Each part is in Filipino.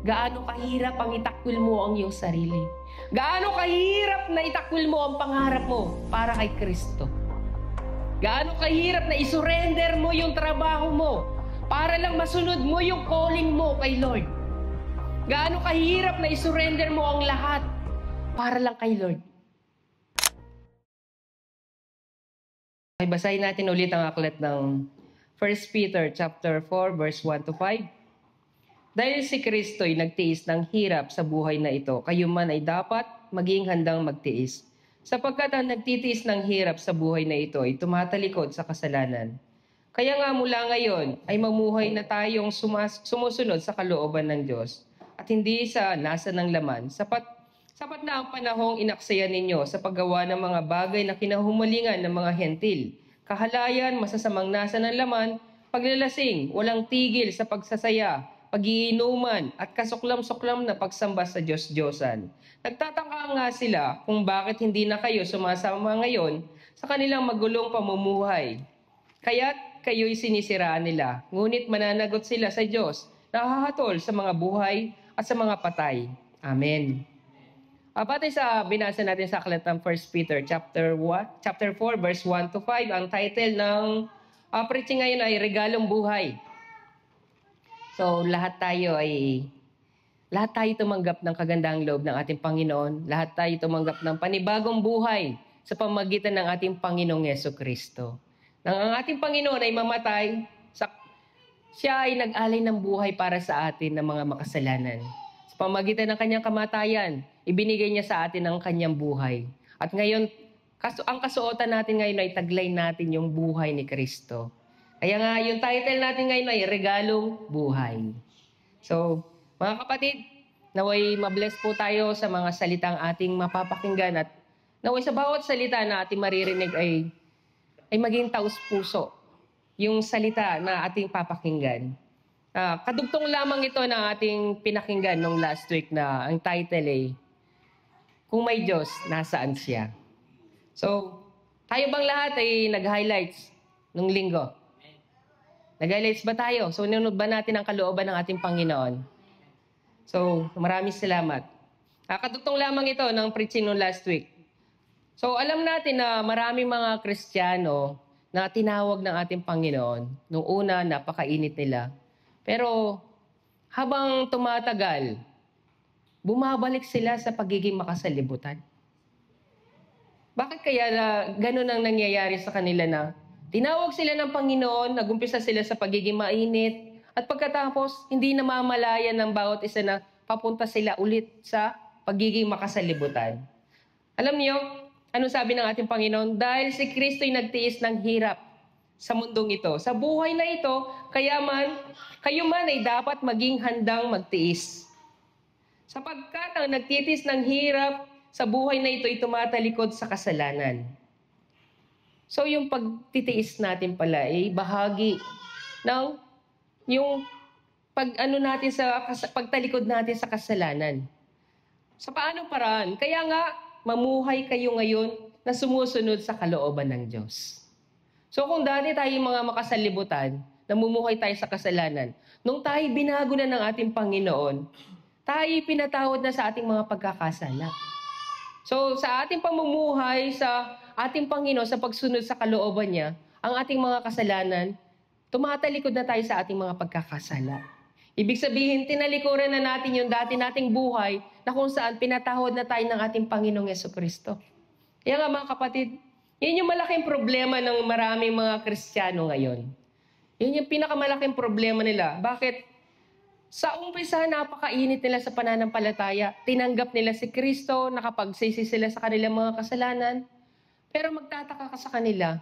gaano kahirap ang itakwil mo ang iyong sarili. Gaano kahirap na itakwil mo ang pangarap mo para kay Kristo. Gaano kahirap na isurrender mo yung trabaho mo para lang masunod mo yung calling mo kay Lord. Gaano kahirap na isurrender mo ang lahat para lang kay Lord. Ay, basahin natin ulit ang aklat ng 1 Peter chapter 4 verse 1 to 5. Dahil si Kristo'y nagtiis ng hirap sa buhay na ito, kayo man ay dapat maging handang magtiis. Sapagkat ang nagtitiis ng hirap sa buhay na ito ay tumatalikod sa kasalanan. Kaya nga mula ngayon ay mamuhay na tayong sumusunod sa kalooban ng Diyos at hindi sa nasa ng laman. Sapat na ang panahong inaksayan ninyo sa paggawa ng mga bagay na kinahumalingan ng mga hentil. Kahalayan, masasamang nasa ng laman, paglalasing, walang tigil sa pagsasaya, pag-iinuman at kasuklam-suklam na pagsamba sa Diyos-Diyosan. Nagtataka nga sila kung bakit hindi na kayo sumasama ngayon sa kanilang magulong pamumuhay. Kaya't kayo'y sinisiraan nila, ngunit mananagot sila sa Diyos na hahatol sa mga buhay at sa mga patay. Amen. Batay sa binasa natin sa aklat ng 1 Peter chapter 4 verse 1 to 5, ang title ng preaching ngayon ay Regalong Buhay. So, lahat tayo tumanggap ng kagandahang loob ng ating Panginoon. Lahat tayo tumanggap ng panibagong buhay sa pamamagitan ng ating Panginoong Jesucristo. Nang ang ating Panginoon ay mamatay, siya ay nag-alay ng buhay para sa atin ng mga makasalanan. Sa pamamagitan ng kanyang kamatayan, ibinigay niya sa atin ang kanyang buhay. At ngayon, ang kasuotan natin ngayon ay taglay natin yung buhay ni Kristo. Kaya nga, yung title natin ngayon ay Regalong Buhay. So, mga kapatid, naway mabless po tayo sa mga salitang ating mapapakinggan at naway sa bawat salita na ating maririnig ay maging taus-puso yung salita na ating papakinggan. Kadugtong lamang ito na ating pinakinggan nung last week na ang title ay Kung May Diyos, Nasaan Siya? So, tayo bang lahat ay nag-highlights nung linggo? Nag-highlights ba tayo? So, nunod ba natin ang kalooban ng ating Panginoon? So, maraming salamat. Kadugtong lamang ito ng preaching nung last week. So, alam natin na maraming mga Kristiyano na tinawag ng ating Panginoon. Nung una, napakainit nila. Pero, habang tumatagal, bumabalik sila sa pagiging makasalibutan. Bakit kaya ganun ang nangyayari sa kanila na tinawag sila ng Panginoon, nagumpisa sila sa pagiging mainit, at pagkatapos, hindi namamalayan ng bawat isa na papunta sila ulit sa pagiging makasalibutan. Alam niyo, ano sabi ng ating Panginoon? Dahil si Kristo'y nagtiis ng hirap sa mundong ito. Sa buhay na ito, kayo man ay dapat maging handang magtiis. Sapagkat ang nagtitiis ng hirap sa buhay na ito ay tumatalikod sa kasalanan. So, yung pagtitiis natin pala ay bahagi ng yung pagtalikod natin sa kasalanan. Sa paanong paraan? Kaya nga, mamuhay kayo ngayon na sumusunod sa kalooban ng Diyos. So, kung dati tayo mga makasalibutan, namumuhay tayo sa kasalanan, nung tayo binago na ng ating Panginoon, tayo pinatawad na sa ating mga pagkakasala. So, sa ating pamumuhay, sa ating Panginoon, sa pagsunod sa kalooban niya, ang ating mga kasalanan, tumatalikod na tayo sa ating mga pagkakasala. Ibig sabihin, tinalikuran na natin yung dati nating buhay na kung saan pinatawad na tayo ng ating Panginoong Jesucristo. Kaya nga mga kapatid, yun yung malaking problema ng maraming mga Kristiyano ngayon. Yun yung pinakamalaking problema nila. Bakit? Sa umpisa, napakainit nila sa pananampalataya. Tinanggap nila si Kristo, nakapagsisi sila sa kanilang mga kasalanan. Pero magtataka ka sa kanila,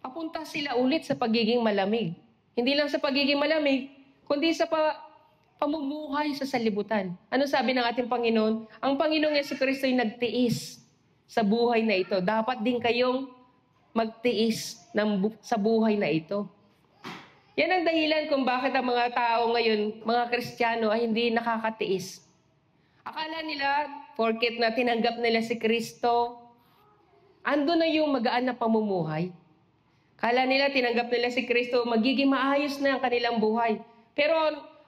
papunta sila ulit sa pagiging malamig. Hindi lang sa pagiging malamig, kundi sa pamumuhay sa salibutan. Ano sabi ng ating Panginoon? Ang Panginoong Jesucristo ay nagtiis sa buhay na ito. Dapat din kayong magtiis sa buhay na ito. Yan ang dahilan kung bakit ang mga tao ngayon, mga Kristiyano, ay hindi nakakatiis. Akala nila, porket na tinanggap nila si Kristo, ando na yung magaan na pamumuhay. Akala nila, tinanggap nila si Kristo, magiging maayos na ang kanilang buhay. Pero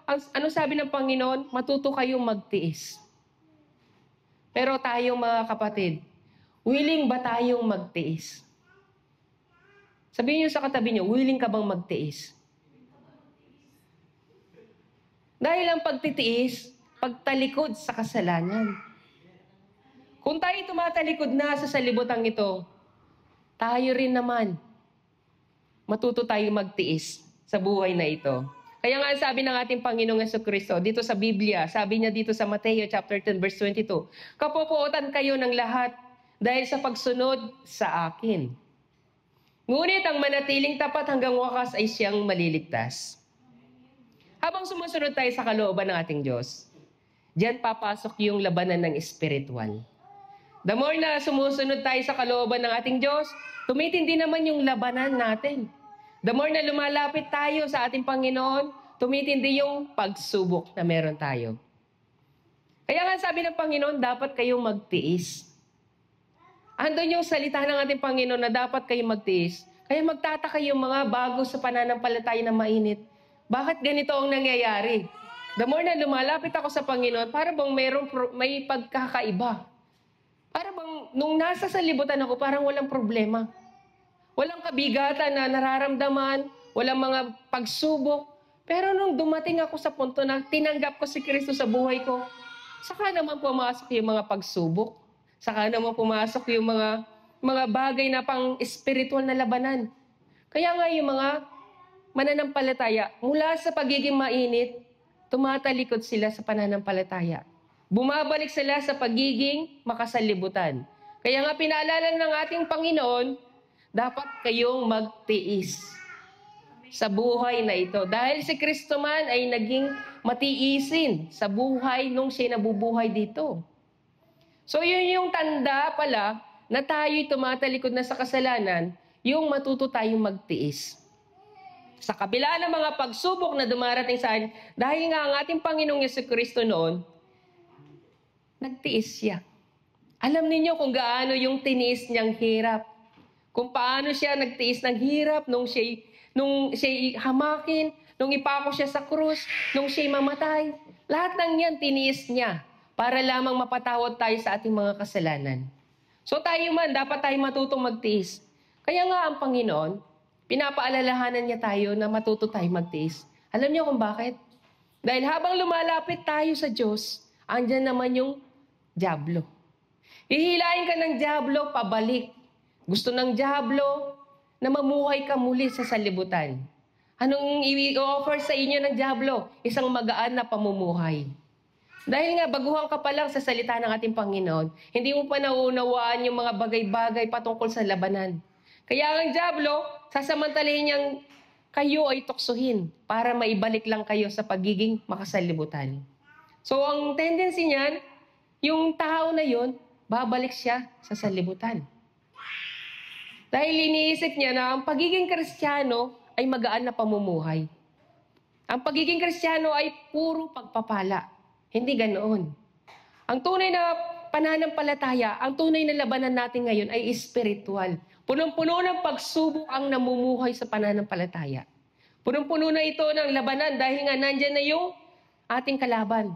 ano sabi ng Panginoon? Matuto kayong magtiis. Pero tayo mga kapatid, willing ba tayong magtiis? Sabihin niyo sa katabi niyo, willing ka bang magtiis? Dahil ang pagtitiis, pagtalikod sa kasalanan. Kung tayo tumatalikod na sa salibutang ito, tayo rin naman, matuto tayong magtiis sa buhay na ito. Kaya nga sabi ng ating Panginoong Jesucristo, dito sa Biblia, sabi niya dito sa Mateo chapter 10 verse 22, kapupuotan kayo ng lahat dahil sa pagsunod sa akin. Ngunit ang manatiling tapat hanggang wakas ay siyang maliligtas. Habang sumusunod tayo sa kalooban ng ating Diyos, diyan papasok yung labanan ng espiritual. The more na sumusunod tayo sa kalooban ng ating Diyos, tumitindi naman yung labanan natin. The more na lumalapit tayo sa ating Panginoon, tumitindi yung pagsubok na meron tayo. Kaya nga sabi ng Panginoon, dapat kayong magtiis. Andun yung salita ng ating Panginoon na dapat kayong magtiis. Kaya magtataka yung mga bago sa pananampalataya na mainit. Bakit ganito ang nangyayari? The more na lumalapit ako sa Panginoon, para bang may pagkakaiba. Para bang nung nasa salibutan ako, parang walang problema. Walang kabigatan na nararamdaman, walang mga pagsubok. Pero nung dumating ako sa punto na tinanggap ko si Kristo sa buhay ko, saka naman pumasok yung mga pagsubok. Saka naman pumasok yung mga bagay na pang spiritual na labanan. Kaya nga yung mga mananampalataya, mula sa pagiging mainit, tumatalikod sila sa pananampalataya. Bumabalik sila sa pagiging makasalibutan. Kaya nga pinaalala ng ating Panginoon, dapat kayong magtiis sa buhay na ito. Dahil si Kristo man ay naging matiisin sa buhay nung siya nabubuhay dito. So yun yung tanda pala na tayo'y tumatalikod na sa kasalanan, yung matuto tayong magtiis. Sa kabila ng mga pagsubok na dumarating sa atin, dahil nga ang ating Panginoong Jesucristo noon, nagtiis siya. Alam ninyo kung gaano yung tiniis niyang hirap. Kung paano siya nagtiis ng hirap nung siya hamakin, nung ipako siya sa krus, nung siya mamatay. Lahat ng yan tiniis niya para lamang mapatawad tayo sa ating mga kasalanan. So tayo man, dapat tayo matutong magtiis. Kaya nga ang Panginoon, pinapaalalahanan niya tayo na matuto tayo magtiis. Alam niyo kung bakit? Dahil habang lumalapit tayo sa Diyos, andyan naman yung dyablo. Hihilain ka ng dyablo, pabalik. Gusto ng dyablo na mamuhay ka muli sa salibutan. Anong i-offer sa inyo ng dyablo? Isang magaan na pamumuhay. Dahil nga, baguhan ka pa lang sa salita ng ating Panginoon, hindi mo pa nauunawaan yung mga bagay-bagay patungkol sa labanan. Kaya ang dyablo, sasamantalahin niyang kayo ay tuksuhin para maibalik lang kayo sa pagiging makasalibutan. So ang tendency niyan, yung tao na yun, babalik siya sa salibutan. Dahil iniisip niya na ang pagiging Kristiyano ay magaan na pamumuhay. Ang pagiging Kristiyano ay puro pagpapala. Hindi ganoon. Ang tunay na pananampalataya, ang tunay na labanan natin ngayon ay spiritual. Punong-puno ng pagsubok ang namumuhay sa pananampalataya. Punong-puno na ito ng labanan dahil nga nandyan na yung ating kalaban.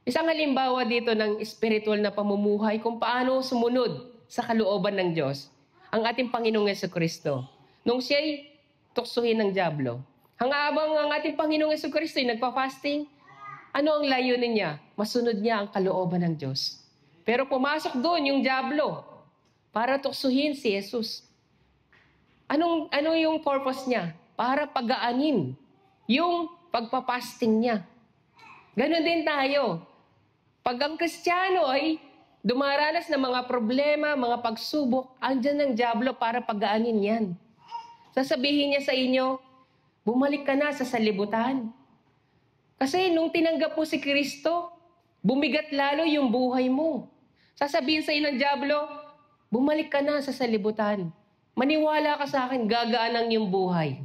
Isang halimbawa dito ng spiritual na pamumuhay kung paano sumunod sa kalooban ng Diyos ang ating Panginoong Jesucristo. Nung siya'y tuksuhin ng dyablo. Habang ang ating Panginoong Jesucristo ay nagpa-fasting, ano ang layunin niya? Masunod niya ang kalooban ng Diyos. Pero pumasok doon yung dyablo para tuksuhin si Jesus. Ano yung purpose niya? Para pagaanin yung pagpapasting niya. Ganon din tayo. Pag ang Kristiyano ay dumaranas ng mga problema, mga pagsubok, andyan ng dyablo para pagaanin yan. Sasabihin niya sa inyo, bumalik ka na sa salibutan. Kasi nung tinanggap mo si Kristo, bumigat lalo yung buhay mo. Sasabihin sa iyo ng dyablo, bumalik ka na sa salibutan. Maniwala ka sa akin, gagaan ang iyong buhay.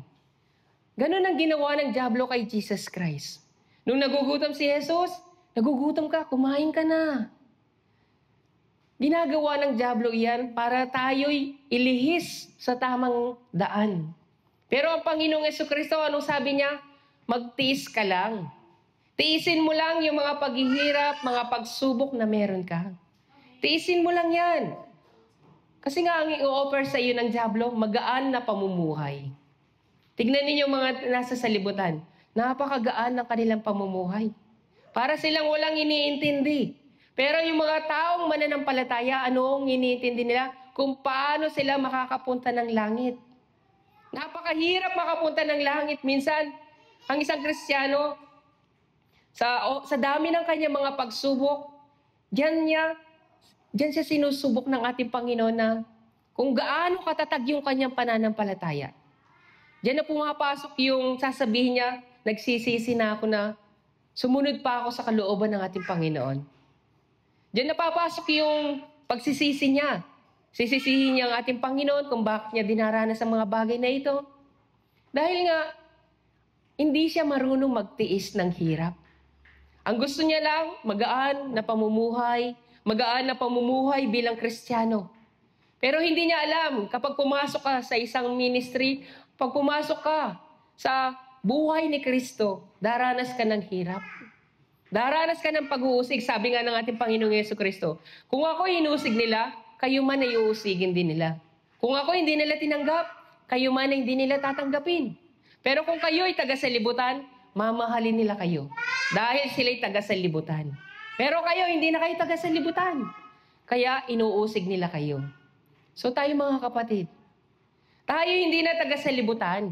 Ganon ang ginawa ng dyablo kay Jesus Christ. Nung nagugutom si Jesus, nagugutom ka, kumain ka na. Ginagawa ng dyablo iyan para tayo'y ilihis sa tamang daan. Pero ang Panginoong Jesucristo, anong sabi niya? Magtiis ka lang. Tiisin mo lang yung mga paghihirap, mga pagsubok na meron ka. Tiisin mo lang yan. Kasi nga ang i-offer sa iyo ng dyablo, magaan na pamumuhay. Tignan ninyo mga nasa salibutan. Napakagaan ng kanilang pamumuhay. Para silang walang iniintindi. Pero yung mga taong mananampalataya, anong iniintindi nila? Kung paano sila makakapunta ng langit. Napakahirap makapunta ng langit. Minsan, ang isang Kristiyano, sa dami ng kanyang mga pagsubok, diyan siya sinusubok ng ating Panginoon na kung gaano katatag yung kanyang pananampalataya. Diyan na pumapasok yung sasabihin niya, nagsisisi na ako na sumunod pa ako sa kalooban ng ating Panginoon. Diyan na papasok yung pagsisisi niya. Sisisihin niya ang ating Panginoon kung bakit niya dinaranas ang mga bagay na ito. Dahil nga, hindi siya marunong magtiis ng hirap. Ang gusto niya lang, magaan na pamumuhay bilang Kristiyano. Pero hindi niya alam, kapag pumasok ka sa isang ministry, pag pumasok ka sa buhay ni Kristo, daranas ka ng hirap. Daranas ka ng pag-uusig. Sabi nga ng ating Panginoong Jesucristo, kung ako hinusig nila, kayo man ay uusigin din nila. Kung ako hindi nila tinanggap, kayo man ay hindi nila tatanggapin. Pero kung kayo ay taga-salibutan, mamahalin nila kayo. Dahil sila'y taga-salibutan. Pero kayo, hindi na kayo taga-salibutan. Kaya inuusig nila kayo. So tayo mga kapatid, tayo hindi na taga-salibutan.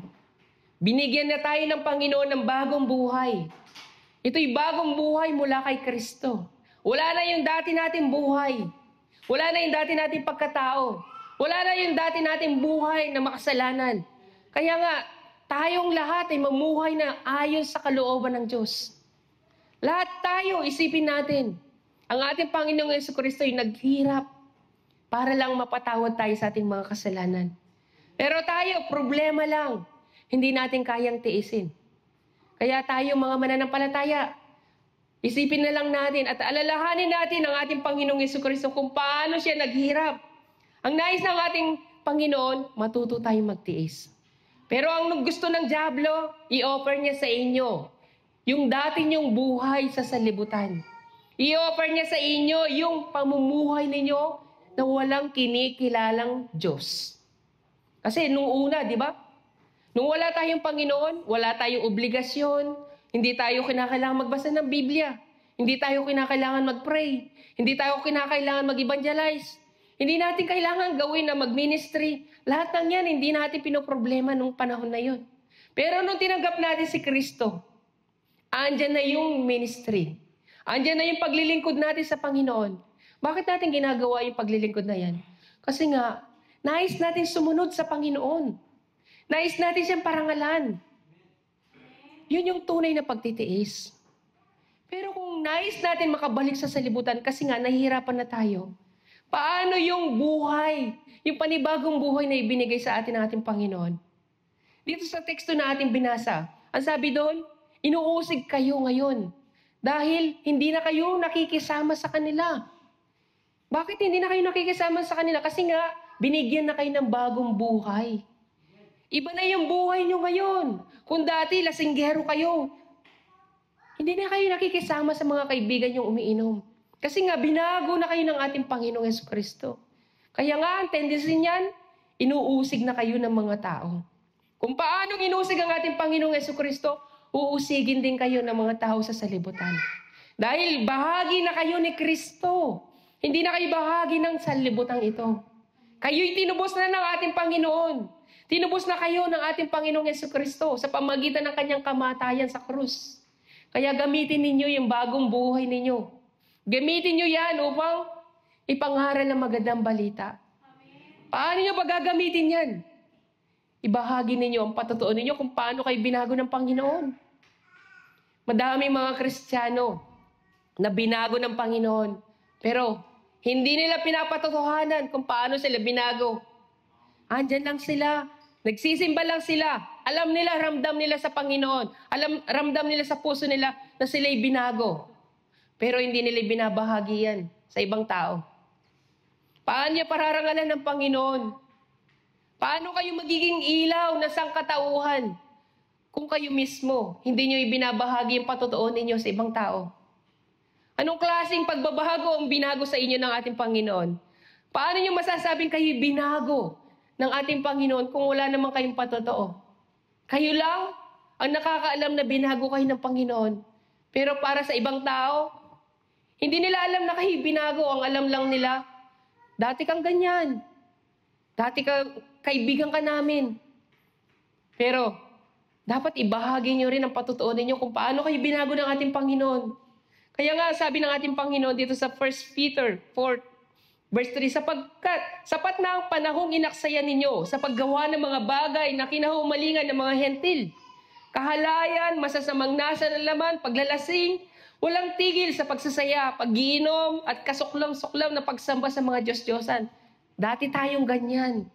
Binigyan na tayo ng Panginoon ng bagong buhay. Ito'y bagong buhay mula kay Kristo. Wala na yung dati nating buhay. Wala na yung dati nating pagkatao. Wala na yung dati nating buhay na makasalanan. Kaya nga, tayong lahat ay mamuhay na ayon sa kalooban ng Diyos. Lahat tayo, isipin natin, ang ating Panginoong Jesucristo ay naghirap para lang mapatawad tayo sa ating mga kasalanan. Pero tayo, problema lang. Hindi natin kayang tiisin. Kaya tayo mga mananampalataya, isipin na lang natin at alalahanin natin ang ating Panginoong Jesucristo kung paano siya naghirap. Ang nais ng ating Panginoon, matuto tayong magtiis. Pero ang gusto ng dyablo, i-offer niya sa inyo yung dati niyong buhay sa salibutan. I-offer niya sa inyo yung pamumuhay ninyo na walang kinikilalang Diyos. Kasi nung una, di ba? Nung wala tayong Panginoon, wala tayong obligasyon, hindi tayo kinakailangan magbasa ng Biblia, hindi tayo kinakailangan mag-pray, hindi tayo kinakailangan mag-evangelize, hindi natin kailangan gawin na mag-ministry. Lahat ng yan, hindi natin pinoproblema nung panahon na yun. Pero nung tinanggap natin si Kristo, andyan na yung ministry. Andyan na yung paglilingkod natin sa Panginoon. Bakit natin ginagawa yung paglilingkod na yan? Kasi nga, nais natin sumunod sa Panginoon. Nais natin siyang parangalan. Yun yung tunay na pagtitiis. Pero kung nais natin makabalik sa salibutan kasi nga nahihirapan na tayo, paano yung buhay, yung panibagong buhay na ibinigay sa atin ng ating Panginoon? Dito sa teksto na ating binasa, ang sabi doon, inuusig kayo ngayon dahil hindi na kayo nakikisama sa kanila. Bakit hindi na kayo nakikisama sa kanila? Kasi nga, binigyan na kayo ng bagong buhay. Iba na yung buhay nyo ngayon. Kung dati, lasinggero kayo, hindi na kayo nakikisama sa mga kaibigan yung umiinom. Kasi nga, binago na kayo ng ating Panginoong Jesucristo. Kaya nga, ang tendency niyan, inuusig na kayo ng mga tao. Kung paano inusig ang ating Panginoong Jesucristo, uusigin din kayo ng mga tao sa salibutan. Dahil bahagi na kayo ni Kristo. Hindi na kayo bahagi ng salibutan ito. Kayo'y tinubos na ng ating Panginoon. Tinubos na kayo ng ating Panginoong Jesucristo sa pamagitan ng kanyang kamatayan sa krus. Kaya gamitin ninyo yung bagong buhay ninyo. Gamitin nyo yan upang ipangaral ng magandang balita. Paano nyo gagamitin yan? Ibahagi ninyo ang patotoo ninyo kung paano kayo binago ng Panginoon. Madaming mga Kristiyano na binago ng Panginoon. Pero hindi nila pinapatotohanan kung paano sila binago. Andyan lang sila. Nagsisimba lang sila. Alam nila, ramdam nila sa Panginoon. Ramdam nila sa puso nila na sila'y binago. Pero hindi nila binabahagi yan sa ibang tao. Paano niya pararangalan ng Panginoon? Paano kayo magiging ilaw na sangkatauhan kung kayo mismo, hindi nyo ibinabahagi yung patotoo ninyo sa ibang tao? Anong klaseng pagbabago ang binago sa inyo ng ating Panginoon? Paano nyo masasabing kayo binago ng ating Panginoon kung wala naman kayong patotoo? Kayo lang ang nakakaalam na binago kayo ng Panginoon. Pero para sa ibang tao, hindi nila alam na kayo binago. Ang alam lang nila, dati kang ganyan. Dati kaibigan ka namin. Pero dapat ibahagi nyo rin ang patotoo ninyo kung paano kayo binago ng ating Panginoon. Kaya nga sabi ng ating Panginoon dito sa 1 Peter 4, verse 3, sapagkat sapat na ang panahong inaksaya ninyo sa paggawa ng mga bagay na kinahumalingan ng mga hentil. Kahalayan, masasamang nasa ng laman, paglalasing, walang tigil sa pagsasaya, pag-iinom, at kasuklam-suklam na pagsamba sa mga Diyos-Diyosan. Dati tayong ganyan.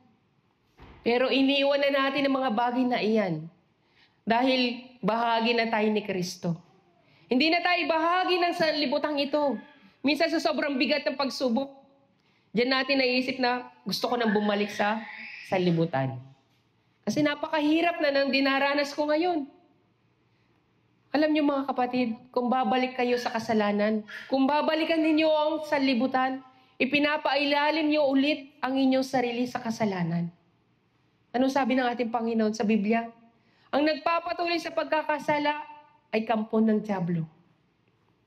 Pero iniwan na natin ang mga bagay na iyan. Dahil bahagi na tayo ni Kristo. Hindi na tayo bahagi ng sanlibutang ito. Minsan sa sobrang bigat ng pagsubok, diyan natin naisip na gusto ko nang bumalik sa sanlibutan. Kasi napakahirap na nang dinaranas ko ngayon. Alam niyo mga kapatid, kung babalik kayo sa kasalanan, kung babalikan ninyo ang sanlibutan, ipinapailalim niyo ulit ang inyong sarili sa kasalanan. Ano sabi ng ating Panginoon sa Biblia? Ang nagpapatuloy sa pagkakasala ay kampon ng dyablo.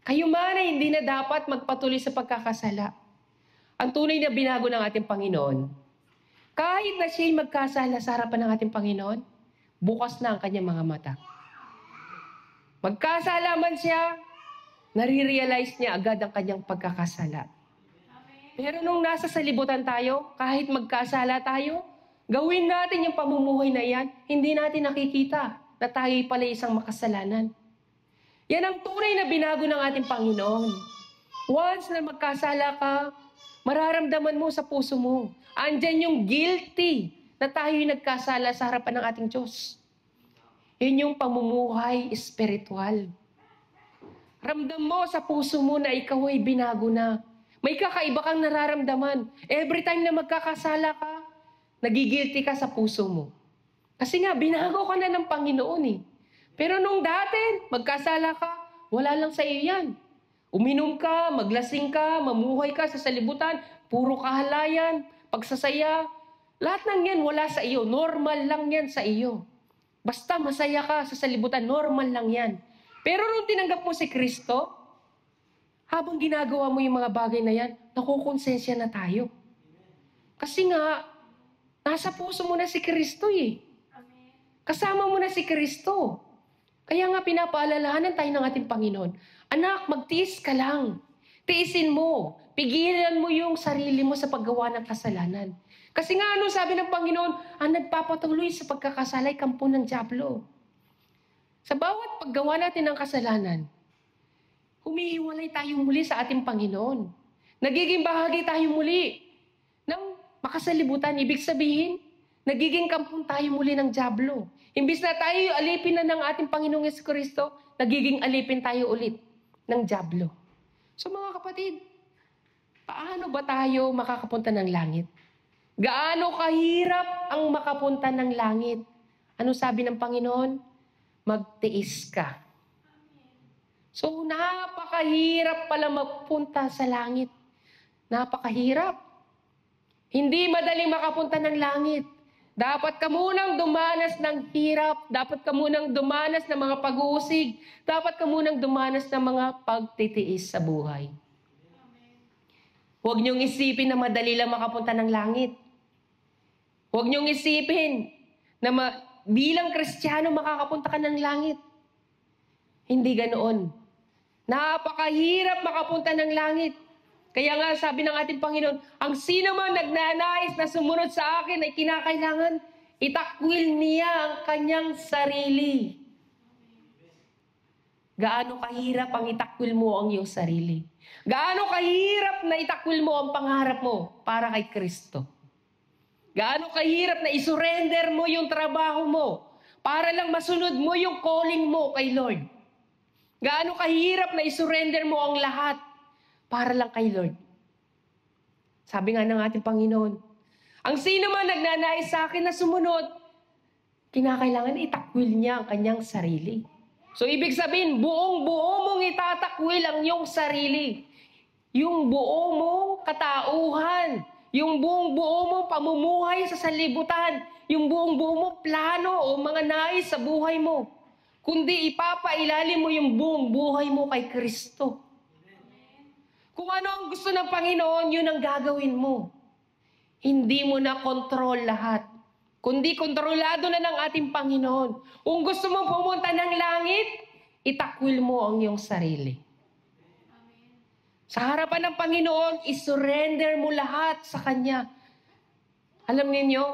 Kayo man ay hindi na dapat magpatuloy sa pagkakasala. Ang tunay na binago ng ating Panginoon, kahit na siya'y magkasala sa harapan ng ating Panginoon, bukas na ang kanyang mga mata. Magkasala man siya, nare-realize niya agad ang kanyang pagkakasala. Pero nung nasa salibutan tayo, kahit magkasala tayo, gawin natin yung pamumuhay na yan, hindi natin nakikita na tayo pala isang makasalanan. Yan ang tunay na binago ng ating Panginoon. Once na magkasala ka, mararamdaman mo sa puso mo. Andyan yung guilty na tayo'y nagkasala sa harapan ng ating Diyos. Yun yung pamumuhay espiritual. Ramdam mo sa puso mo na ikaw ay binago na. May kakaiba kang nararamdaman. Every time na magkakasala ka, nagigilty ka sa puso mo. Kasi nga, binago ka na ng Panginoon eh. Pero nung dati, magkasala ka, wala lang sa iyo yan. Uminom ka, maglasing ka, mamuhay ka sa salibutan, puro kahalayan, pagsasaya. Lahat ng yan wala sa iyo. Normal lang yan sa iyo. Basta masaya ka sa salibutan, normal lang yan. Pero nung tinanggap mo si Kristo, habang ginagawa mo yung mga bagay na yan, nakukonsensya na tayo. Kasi nga, nasa puso mo na si Kristo eh. Kasama mo na si Kristo. Kaya nga pinapaalalahanan tayo ng ating Panginoon. Anak, magtiis ka lang. Tiisin mo. Pigilan mo yung sarili mo sa paggawa ng kasalanan. Kasi nga ano sabi ng Panginoon, ang nagpapatuloy sa pagkakasala ay kampo ng dyablo. Sa bawat paggawa natin ng kasalanan, humihiwalay tayo muli sa ating Panginoon. Nagiging bahagi tayo muli ng makasalibutan. Ibig sabihin, nagiging kampong tayo muli ng dyablo. Imbis na tayo alipin na ng ating Panginoong Jesucristo, nagiging alipin tayo ulit ng dyablo. So mga kapatid, paano ba tayo makakapunta ng langit? Gaano kahirap ang makapunta ng langit? Ano sabi ng Panginoon? Magtiis ka. So napakahirap pala mapunta sa langit. Napakahirap. Hindi madaling makapunta ng langit. Dapat ka munang dumanas ng hirap. Dapat ka munang dumanas ng mga pag-uusig. Dapat ka munang dumanas ng mga pagtitiis sa buhay. Huwag niyong isipin na madali lang makapunta ng langit. Huwag niyong isipin na bilang Kristiyano makakapunta ka ng langit. Hindi ganoon. Napakahirap makapunta ng langit. Kaya nga sabi ng ating Panginoon, ang sino man nagnanais na sumunod sa akin ay kinakailangan itakwil niya ang kanyang sarili. Gaano kahirap ang itakwil mo ang iyong sarili? Gaano kahirap na itakwil mo ang pangarap mo para kay Kristo? Gaano kahirap na isurrender mo yung trabaho mo para lang masunod mo yung calling mo kay Lord? Gaano kahirap na isurrender mo ang lahat para lang kay Lord? Sabi nga ng ating Panginoon, ang sino man nagnanais sa akin na sumunod, kinakailangan itakwil niya ang kanyang sarili. So, ibig sabihin, buong-buo mong itatakwil ang iyong sarili. Yung buo mong katauhan, yung buong-buo mong pamumuhay sa sanlibutan, yung buong-buo mong plano o mga nais sa buhay mo. Kundi ipapailalim mo yung buong buhay mo kay Kristo. Kung ano ang gusto ng Panginoon, yun ang gagawin mo. Hindi mo na kontrol lahat. Kundi kontrolado na ng ating Panginoon. Kung gusto mo pumunta ng langit, itakwil mo ang iyong sarili. Sa harapan ng Panginoon, isurrender mo lahat sa Kanya. Alam niyo,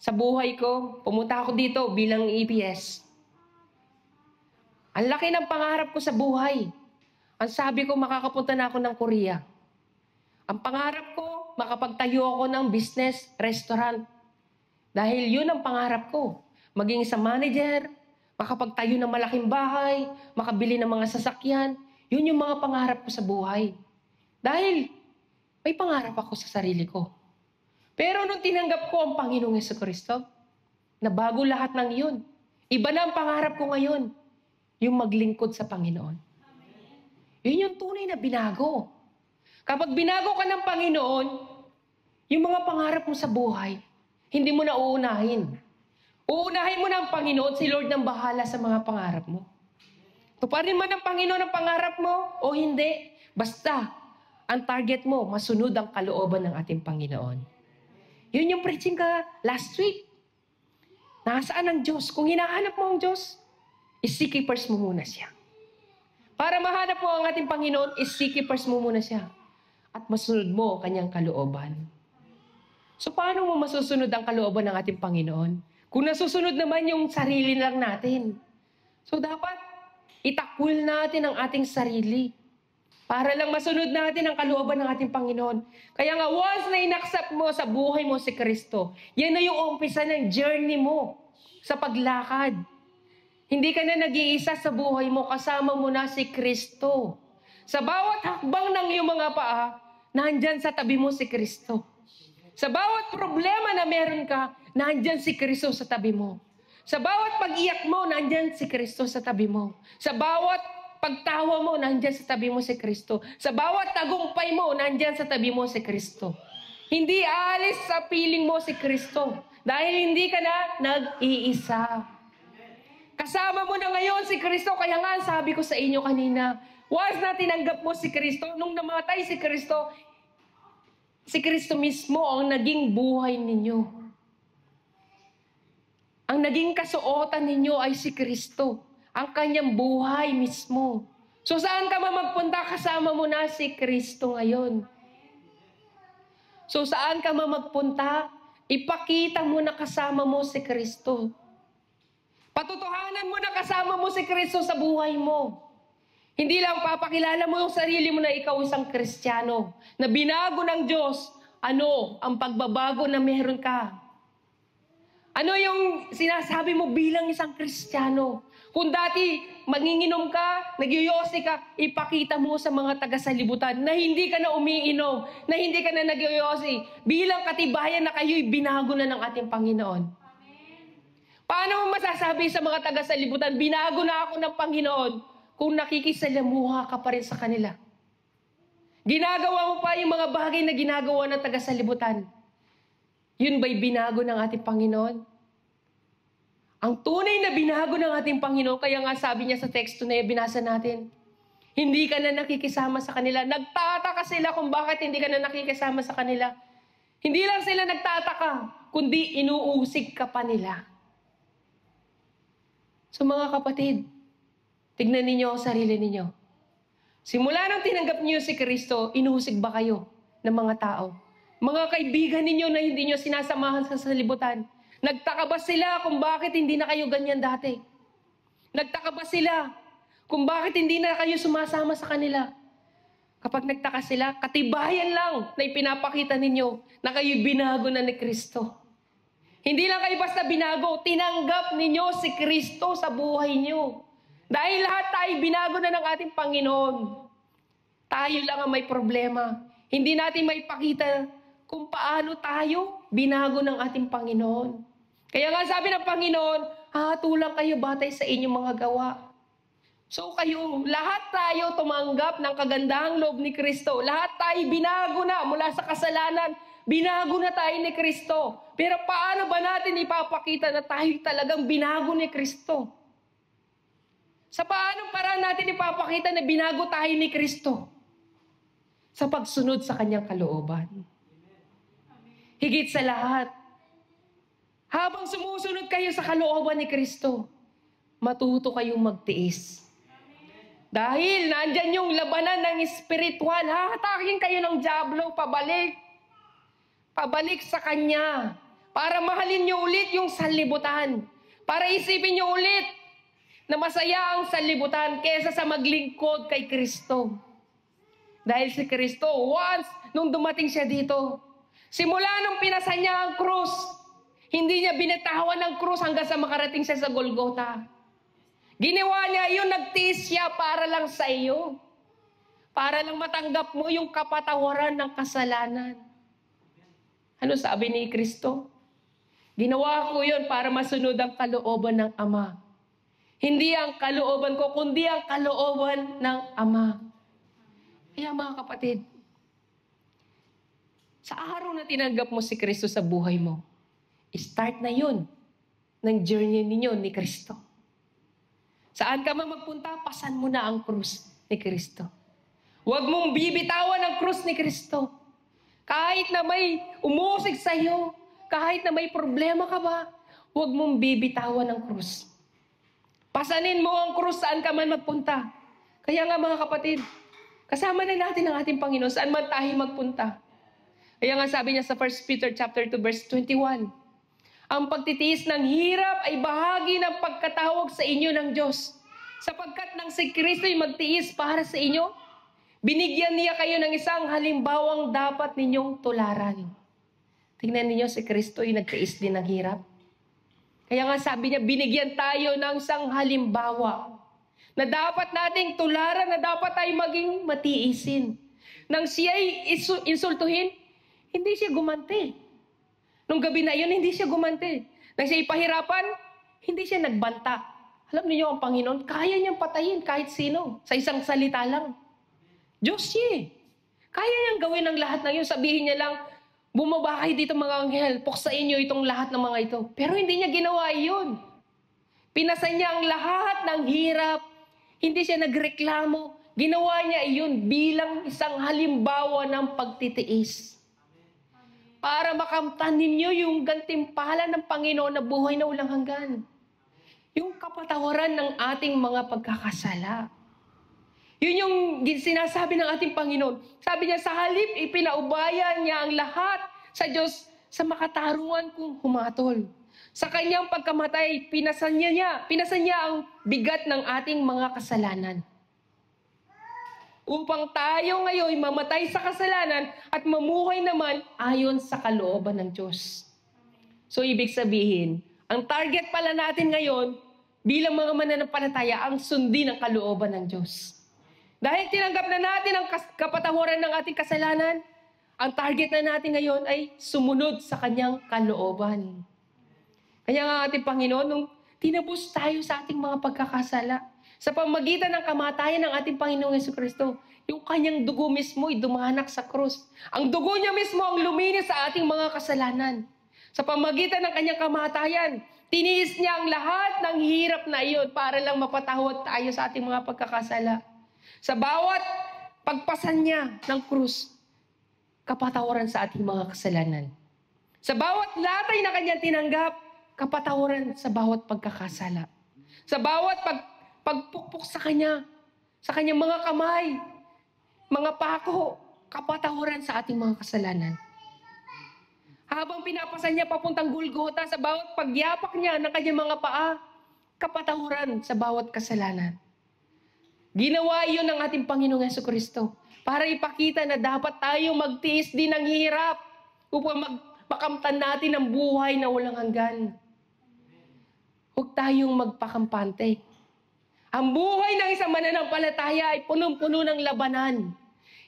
sa buhay ko, pumunta ako dito bilang EPS. Ang laki ng pangarap ko sa buhay. Ang sabi ko, makakapunta na ako ng Korea. Ang pangarap ko, makapagtayo ako ng business, restaurant. Dahil yun ang pangarap ko. Maging sa manager, makapagtayo ng malaking bahay, makabili ng mga sasakyan. Yun yung mga pangarap ko sa buhay. Dahil may pangarap ako sa sarili ko. Pero nung tinanggap ko ang Panginoong Jesucristo, nabago lahat ng yun. Iba na ang pangarap ko ngayon. Yung maglingkod sa Panginoon. Yun yung tunay na binago. Kapag binago ka ng Panginoon, yung mga pangarap mo sa buhay, hindi mo na uunahin. Uunahin mo na ang Panginoon, si Lord nang bahala sa mga pangarap mo. Tuparin man ng Panginoon ang pangarap mo o hindi, basta ang target mo, masunod ang kalooban ng ating Panginoon. Yun yung preaching ka last week. Nasaan ang Diyos? Kung hinahanap mo ang Diyos, isiki first mo muna siya. Para mahanap mo ang ating Panginoon, isiki first mo muna siya. At masunod mo ang kanyang kalooban. So paano mo masusunod ang kalooban ng ating Panginoon? Kung nasusunod naman yung sarili lang natin. So dapat itakwil natin ang ating sarili. Para lang masunod natin ang kalooban ng ating Panginoon. Kaya nga once na inaccept mo sa buhay mo si Kristo, yan na yung umpisa ng journey mo sa paglakad. Hindi ka na nag-iisa sa buhay mo, kasama mo na si Kristo. Sa bawat hakbang ng iyong mga paa, nandyan sa tabi mo si Kristo. Sa bawat problema na meron ka, nandyan si Kristo sa tabi mo. Sa bawat pag-iyak mo, nandyan si Kristo sa tabi mo. Sa bawat pagtawa mo, nandyan sa tabi mo si Kristo. Sa bawat tagumpay mo, nandyan sa tabi mo si Kristo. Hindi aalis sa piling mo si Kristo. Dahil hindi ka na nag-iisa. Kasama mo na ngayon si Kristo. Kaya nga sabi ko sa inyo kanina, once na tinanggap mo si Kristo, nung namatay si Kristo mismo ang naging buhay ninyo. Ang naging kasuotan ninyo ay si Kristo. Ang kanyang buhay mismo. So saan ka magpunta, kasama mo na si Kristo ngayon. So saan ka magpunta, ipakita mo na kasama mo si Kristo. Patutuhanan mo na kasama mo si Kristo sa buhay mo. Hindi lang papakilala mo yung sarili mo na ikaw isang Kristiyano, na binago ng Diyos. Ano ang pagbabago na meron ka? Ano yung sinasabi mo bilang isang Kristiyano? Kung dati manginginom ka, nagyoyosi ka, ipakita mo sa mga taga-salibutan na hindi ka na umiinom, na hindi ka na nagyoyosi. Bilang katibayan na kayo'y binago na ng ating Panginoon. Paano mo masasabi sa mga taga-salibutan, binago na ako ng Panginoon, kung nakikisalamuha ka pa rin sa kanila? Ginagawa mo pa yung mga bagay na ginagawa ng taga-salibutan. Yun ba'y binago ng ating Panginoon? Ang tunay na binago ng ating Panginoon, kaya nga sabi niya sa teksto na binasa natin, hindi ka na nakikisama sa kanila. Nagtataka sila kung bakit hindi ka na nakikisama sa kanila. Hindi lang sila nagtataka, kundi inuusig ka pa nila. So mga kapatid, tignan ninyo ang sarili ninyo. Simula nang tinanggap niyo si Kristo, inuusig ba kayo ng mga tao? Mga kaibigan ninyo na hindi niyo sinasamahan sa salibutan. Nagtaka ba sila kung bakit hindi na kayo ganyan dati? Nagtaka ba sila kung bakit hindi na kayo sumasama sa kanila? Kapag nagtaka sila, katibayan lang na ipinapakita ninyo na kayo binago na ni Kristo. Hindi lang kayo basta binago, tinanggap ninyo si Kristo sa buhay niyo. Dahil lahat tayo binago na ng ating Panginoon. Tayo lang ang may problema. Hindi natin maipakita kung paano tayo binago ng ating Panginoon. Kaya nga sabi ng Panginoon, hahatulan kayo batay sa inyong mga gawa. So kayo, lahat tayo tumanggap ng kagandahang loob ni Kristo. Lahat tayo binago na mula sa kasalanan. Binago na tayo ni Kristo. Pero paano ba natin ipapakita na tayo talagang binago ni Kristo? Sa paanong paraan natin ipapakita na binago tayo ni Kristo? Sa pagsunod sa kanyang kalooban. Higit sa lahat, habang sumusunod kayo sa kalooban ni Kristo, matuto kayong magtiis. Dahil nandyan yung labanan ng espiritual, hahatakin kayo ng dyablo pabalik. Pabalik sa Kanya. Para mahalin nyo ulit yung sanlibutan. Para isipin nyo ulit na masaya ang sanlibutan kesa sa maglingkod kay Kristo. Dahil si Kristo, once nung dumating siya dito, simula nung pinasan niya ang krus, hindi niya binitawan ng krus hanggang sa makarating siya sa Golgotha. Ginawa niya yun, nagtiis siya para lang sa iyo. Para lang matanggap mo yung kapatawaran ng kasalanan. Ano sabi ni Kristo? Ginawa ko yun para masunod ang kalooban ng Ama. Hindi ang kalooban ko, kundi ang kalooban ng Ama. Kaya mga kapatid, sa araw na tinanggap mo si Kristo sa buhay mo, start na yun ng journey ninyo ni Kristo. Saan ka man magpunta, pasan mo na ang krus ni Kristo. Huwag mong bibitawan ang krus ni Kristo. Kahit na may umusig sa iyo, kahit na may problema ka ba, huwag mong bibitawan ang krus. Pasanin mo ang krus saan ka man magpunta. Kaya nga mga kapatid, kasama na natin ang ating Panginoon saan man tayo magpunta. Kaya nga sabi niya sa 1 Peter chapter 2 verse 21, ang pagtitiis ng hirap ay bahagi ng pagkatawag sa inyo ng Diyos. Sapagkat nang si Kristo'y magtiis para sa inyo, binigyan niya kayo ng isang halimbawang dapat ninyong tularan. Tingnan niyo si Kristo'y nagtiis din ng hirap. Kaya nga sabi niya, binigyan tayo ng isang halimbawa na dapat nating tularan, na dapat tayo maging matiisin. Nang siya'y insultuhin, hindi siya gumanti. Nung gabi na yun, hindi siya gumanti. Nang siya ipahirapan, hindi siya nagbanta. Alam niyo ang Panginoon, kaya niyang patayin kahit sino. Sa isang salita lang. Diyos siya. Kaya niyang gawin ang lahat na yun. Sabihin niya lang, bumaba kayo dito mga anghel, puksain niyo itong lahat ng mga ito. Pero hindi niya ginawa yun. Pinasan niya ang lahat ng hirap. Hindi siya nagreklamo. Ginawa niya iyon bilang isang halimbawa ng pagtitiis. Para makamtan ninyo yung gantimpala ng Panginoon na buhay na walang hanggan. Yung kapatawaran ng ating mga pagkakasala. Yun yung sinasabi ng ating Panginoon. Sabi niya, sa halip, ipinaubaya niya ang lahat sa Diyos sa makatarungan kong humatol. Sa kanyang pagkamatay, pinasan niya ang bigat ng ating mga kasalanan. Upang tayo ngayon mamatay sa kasalanan at mamuhay naman ayon sa kalooban ng Diyos. So ibig sabihin, ang target pala natin ngayon bilang mga mananampalataya ang sundin ang kalooban ng Diyos. Dahil tinanggap na natin ang kapatawaran ng ating kasalanan, ang target na natin ngayon ay sumunod sa kanyang kalooban. Kaya nga ating Panginoon, nung tinubos tayo sa ating mga pagkakasala, sa pamagitan ng kamatayan ng ating Panginoong Jesucristo, yung kanyang dugo mismo ay dumanak sa krus. Ang dugo niya mismo ang luminis sa ating mga kasalanan. Sa pamagitan ng kanyang kamatayan, tiniis niya ang lahat ng hirap na iyon para lang mapatawad tayo sa ating mga pagkakasala. Sa bawat pagpasan niya ng krus, kapatawaran sa ating mga kasalanan. Sa bawat latay na kanyang tinanggap, kapatawaran sa bawat pagkakasala. Sa bawat pagpukpok sa kanyang mga kamay, mga pako, kapatawaran sa ating mga kasalanan. Habang pinapasan niya papuntang Golgotha, sa bawat pagyapak niya ng kanyang mga paa, kapatawaran sa bawat kasalanan. Ginawa iyon ng ating Panginoong Jesucristo para ipakita na dapat tayo magtiis din ng hirap upang makamtan natin ang buhay na walang hanggan. Huwag tayong magpakampante. Ang buhay ng isang mananampalataya ay punong-puno ng labanan.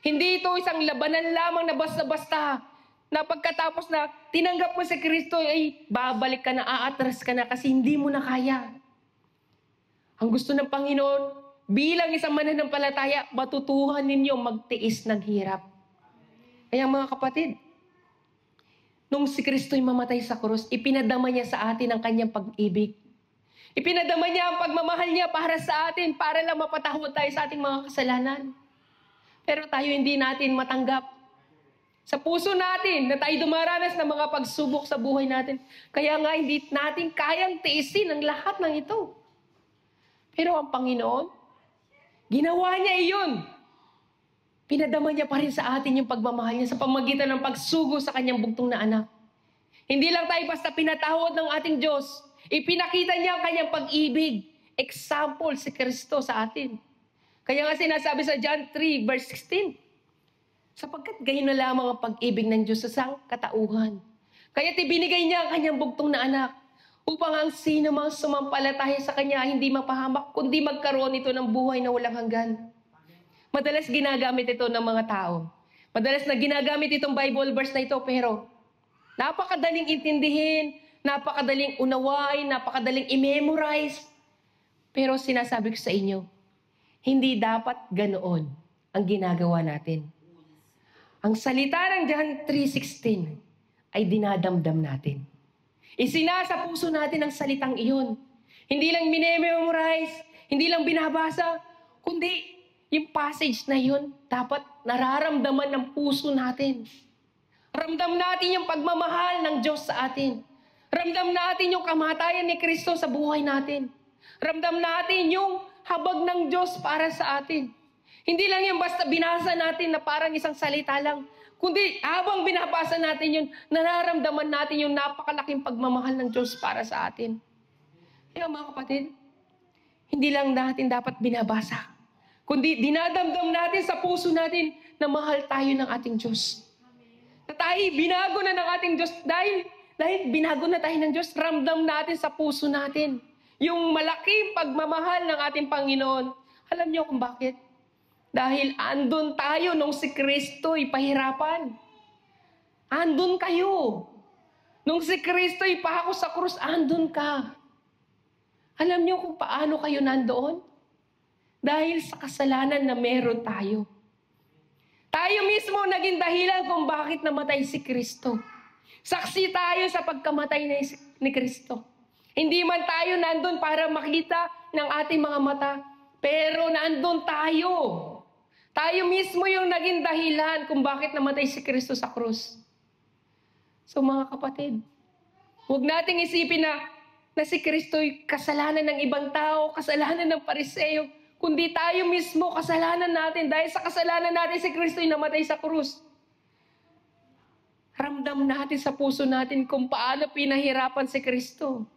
Hindi ito isang labanan lamang na basta-basta. na pagkatapos na tinanggap mo si Kristo, ay babalik ka na, aatras ka na kasi hindi mo na kaya. Ang gusto ng Panginoon, bilang isang mananampalataya, matutuhan ninyo magtiis ng hirap. Kaya mga kapatid, nung si Kristo'y mamatay sa krus, ipinadama niya sa atin ang kanyang pag-ibig. Ipinadama niya ang pagmamahal niya para sa atin, para lang mapatawad tayo sa ating mga kasalanan. Pero tayo hindi natin matanggap. Sa puso natin na tayo dumaranas ng mga pagsubok sa buhay natin. Kaya nga hindi natin kayang tiisin ang lahat ng ito. Pero ang Panginoon, ginawa niya iyon. Pinadama niya pa rin sa atin yung pagmamahal niya sa pamagitan ng pagsugo sa kanyang bugtong na anak. Hindi lang tayo basta pinatawad ng ating Diyos. Ipinakita niya ang kanyang pag-ibig. Example si Kristo sa atin. Kaya nga sinasabi sa John 3 verse 16, sapagkat gayon na lamang ang pag-ibig ng Diyos sa sangkatauhan. Kaya't ibinigay niya ang kanyang bugtong na anak upang ang sino mang sumampalataya sa kanya hindi mapahamak, kundi magkaroon ito ng buhay na walang hanggan. Madalas ginagamit ito ng mga tao. Madalas na ginagamit itong Bible verse na ito, pero napakadaling intindihin, napakadaling unawain, napakadaling i-memorize. Pero sinasabi ko sa inyo, hindi dapat ganoon ang ginagawa natin. Ang salita ng John 3:16 ay dinadamdam natin. Isinasa puso natin ang salitang iyon. Hindi lang minememorize, hindi lang binabasa, kundi yung passage na yun, dapat nararamdaman ng puso natin. Ramdam natin yung pagmamahal ng Diyos sa atin. Ramdam natin yung kamatayan ni Kristo sa buhay natin. Ramdam natin yung habag ng Diyos para sa atin. Hindi lang yung basta binasa natin na parang isang salita lang, kundi habang binabasa natin yun, nararamdaman natin yung napakalaking pagmamahal ng Diyos para sa atin. Kaya mga kapatid, hindi lang natin dapat binabasa, kundi dinadamdam natin sa puso natin na mahal tayo ng ating Diyos. Na tayo binago na ng ating Diyos dahil binago na tayo ng Diyos, ramdam natin sa puso natin yung malaking pagmamahal ng ating Panginoon. Alam niyo kung bakit? Dahil andun tayo nung si Kristo'y pahirapan. Andun kayo. Nung si Kristo'y pahako sa krus, andun ka. Alam niyo kung paano kayo nandoon? Dahil sa kasalanan na meron tayo. Tayo mismo naging dahilan kung bakit namatay si Kristo. Saksi tayo sa pagkamatay ni Kristo. Hindi man tayo nandun para makita ng ating mga mata, pero nandun tayo. Tayo mismo yung naging dahilan kung bakit namatay si Kristo sa krus. So mga kapatid, huwag nating isipin na si Kristo'y kasalanan ng ibang tao, kasalanan ng Pariseo, kundi tayo mismo kasalanan natin. Dahil sa kasalanan natin si Kristo'y namatay sa krus. Ramdam natin sa puso natin kung paano pinahirapan si Kristo.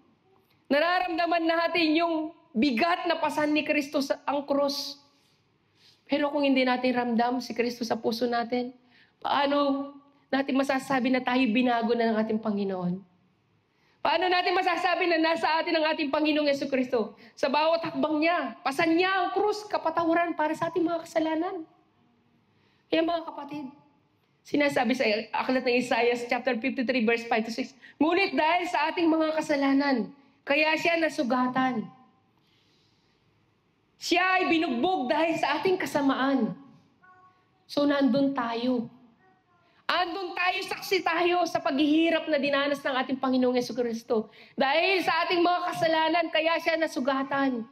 Nararamdaman natin yung bigat na pasan ni Kristo sa ang krus. Pero kung hindi natin ramdam si Kristo sa puso natin, paano natin masasabi na tayo binago na ng ating Panginoon? Paano natin masasabi na nasa atin ang ating Panginoong Jesucristo? Sa bawat hakbang niya, pasan niya ang krus, kapatawaran para sa ating mga kasalanan. Kaya mga kapatid, sinasabi sa aklat ng Isaiah chapter 53 verse 5-6, ngunit dahil sa ating mga kasalanan, kaya siya nasugatan. Siya ay binugbog dahil sa ating kasamaan. So nandun tayo. Andun tayo, saksi tayo sa paghihirap na dinanas ng ating Panginoong Jesucristo. Dahil sa ating mga kasalanan, kaya siya nasugatan.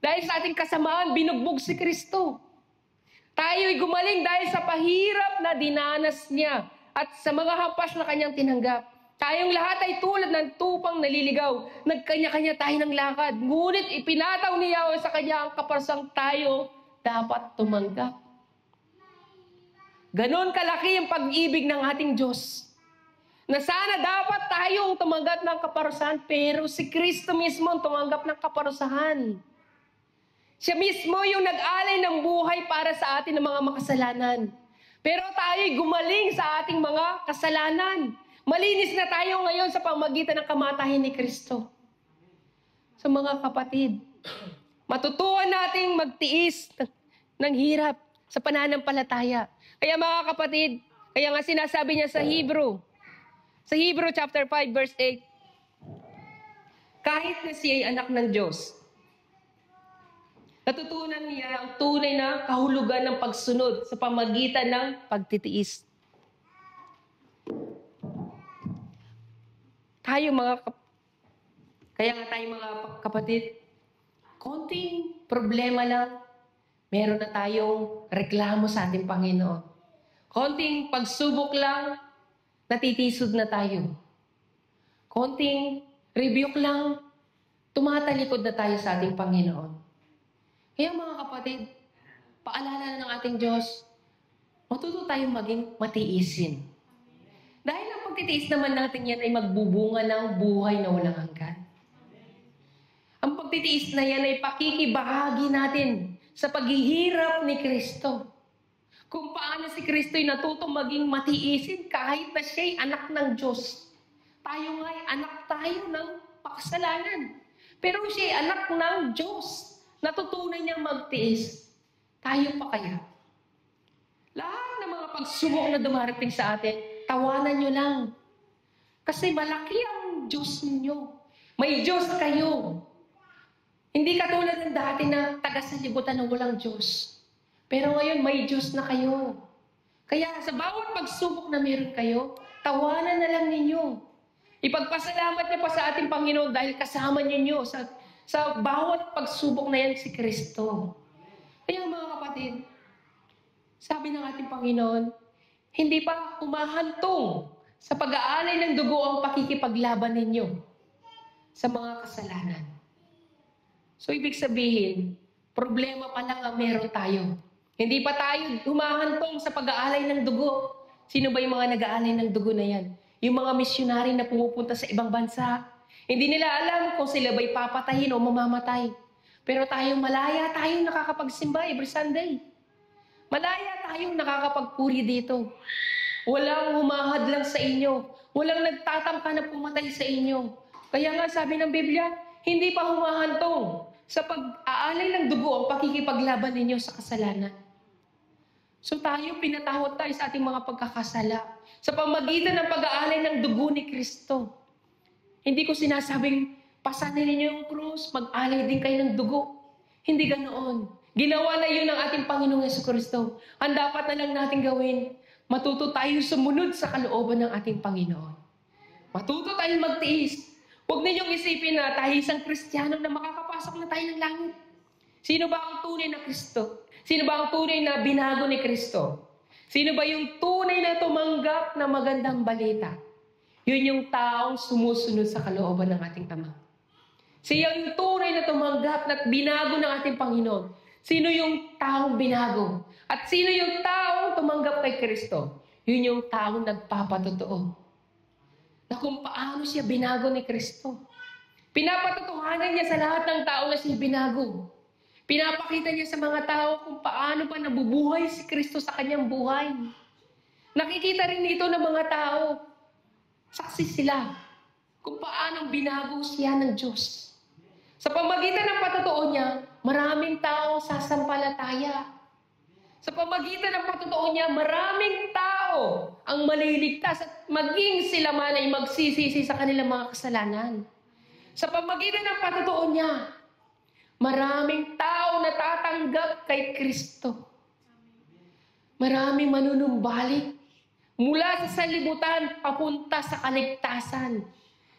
Dahil sa ating kasamaan, binugbog si Kristo. Tayo'y gumaling dahil sa pahirap na dinanas niya at sa mga hampas na kanyang tinanggap. Tayong lahat ay tulad ng tupang naliligaw. Nagkanya-kanya tayo ng lakad. Ngunit ipinataw ni Yahweh sa kanya ang kaparsang tayo dapat tumanggap. Ganon kalaki ang pag-ibig ng ating Diyos. Na sana dapat tayong tumanggap ng kaparusahan, pero si Kristo mismo ang tumanggap ng kaparusahan. Siya mismo yung nag-alay ng buhay para sa atin ng mga makasalanan. Pero tayo'y gumaling sa ating mga kasalanan. Malinis na tayo ngayon sa pamagitan ng kamatayan ni Kristo. So mga kapatid, matutuhan nating magtiis ng hirap sa pananampalataya. Kaya mga kapatid, Kaya nga sinasabi niya sa Hebrew chapter 5 verse 8, kahit na siya ay anak ng Diyos, natutunan niya ang tunay na kahulugan ng pagsunod sa pamagitan ng pagtitiis. Kaya nga tayo mga kapatid, konting problema lang, meron na tayong reklamo sa ating Panginoon. Konting pagsubok lang, natitisod na tayo. Konting rebuke lang, tumatalikod na tayo sa ating Panginoon. Kaya mga kapatid, paalala ng ating Diyos, matuto tayong maging matiisin. Dahil ang pagtitiis naman natin yan ay magbubunga ng buhay na walang hanggan. Ang pagtitiis na yan ay pakikibahagi natin sa paghihirap ni Kristo. Kung paano si Kristo ay natutong maging matiisin kahit na siya'y anak ng Diyos. Tayo nga'y anak tayo ng pakasalanan. Pero siya'y anak ng Diyos. Natutunan niyang magtiis. Tayo pa kaya? Lahat ng mga pagsubok na dumarating sa atin, tawanan niyo lang. Kasi malaki ang Diyos ninyo. May Diyos kayo. Hindi katulad ng dati na taga-salibutan ng walang Diyos. Pero ngayon, may Diyos na kayo. Kaya sa bawat pagsubok na meron kayo, tawanan na lang ninyo. Ipagpasalamat niyo pa sa ating Panginoon dahil kasama ninyo sa bawat pagsubok na yan si Kristo. Kaya mga kapatid, sabi ng ating Panginoon, hindi pa humahantong sa pag-aalay ng dugo ang pakikipaglaban ninyo sa mga kasalanan. So, ibig sabihin, problema pa lang ang meron tayo. Hindi pa tayo humahantong sa pag-aalay ng dugo. Sino ba yung mga nag-aalay ng dugo na yan? Yung mga misyonary na pumupunta sa ibang bansa. Hindi nila alam kung sila ba'y papatayin o mamamatay. Pero tayong malaya, tayong nakakapagsimba every Sunday. Malaya tayong nakakapagpuri dito. Walang humahadlang sa inyo. Walang nagtatangka na pumatay sa inyo. Kaya nga sabi ng Biblia, hindi pa humahantong sa pag-aalay ng dugo ang pakikipaglaban ninyo sa kasalanan. So tayo, pinatawad tayo sa ating mga pagkakasala sa pamagitan ng pag-aalay ng dugo ni Kristo. Hindi ko sinasabing, pasanin ninyo yung krus, mag-alay din kayo ng dugo. Hindi ganoon. Ginawa na yun ng ating Panginoong Jesucristo. Ang dapat na lang natin gawin, matuto tayo sumunod sa kalooban ng ating Panginoon. Matuto tayong magtiis. Huwag ninyong isipin na tayo isang Kristiyano na makakapasok na tayo ng langit. Sino ba ang tunay na Kristo? Sino ba ang tunay na binago ni Kristo? Sino ba yung tunay na tumanggap na magandang balita? Yun yung taong sumusunod sa kalooban ng ating Ama. Siya yung tunay na tumanggap na binago ng ating Panginoon. Sino yung taong binago? At sino yung taong tumanggap kay Kristo? Yun yung taong nagpapatotoo na kung paano siya binago ni Kristo. Pinapatotohanan niya sa lahat ng tao na siya binago. Pinapakita niya sa mga tao kung paano ba nabubuhay si Kristo sa kanyang buhay. Nakikita rin ito ng mga tao. Saksi sila kung paano binago siya ng Diyos. Sa pamagitan ng patotoo niya, maraming tao sasampalataya. Sa pamagitan ng patotoo niya, maraming tao ang maliligtas at maging sila man ay magsisisi sa kanilang mga kasalanan. Sa pamagitan ng patotoo niya, maraming tao na tatanggap kay Kristo. Maraming manunumbalik mula sa sanlibutan papunta sa kaligtasan.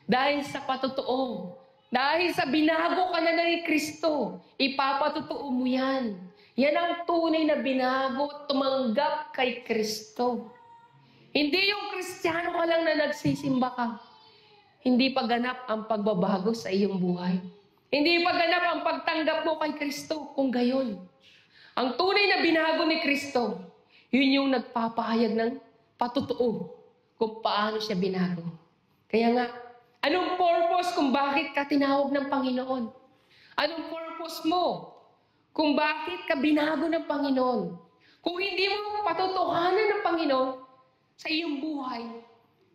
Dahil sa patotoo, dahil sa binago ka na ni Kristo, ipapatotoo mo yan. Yan ang tunay na binago at tumanggap kay Kristo. Hindi yung Kristiyano ka lang na nagsisimba ka. Hindi pa ganap ang pagbabago sa iyong buhay. Hindi pa ganap ang pagtanggap mo kay Kristo kung gayon. Ang tunay na binago ni Kristo, yun yung nagpapahayag ng patotoo kung paano siya binago. Kaya nga, anong purpose kung bakit ka tinawag ng Panginoon? Anong purpose mo kung bakit ka binago ng Panginoon? Kung hindi mo patotohanan ng Panginoon sa iyong buhay,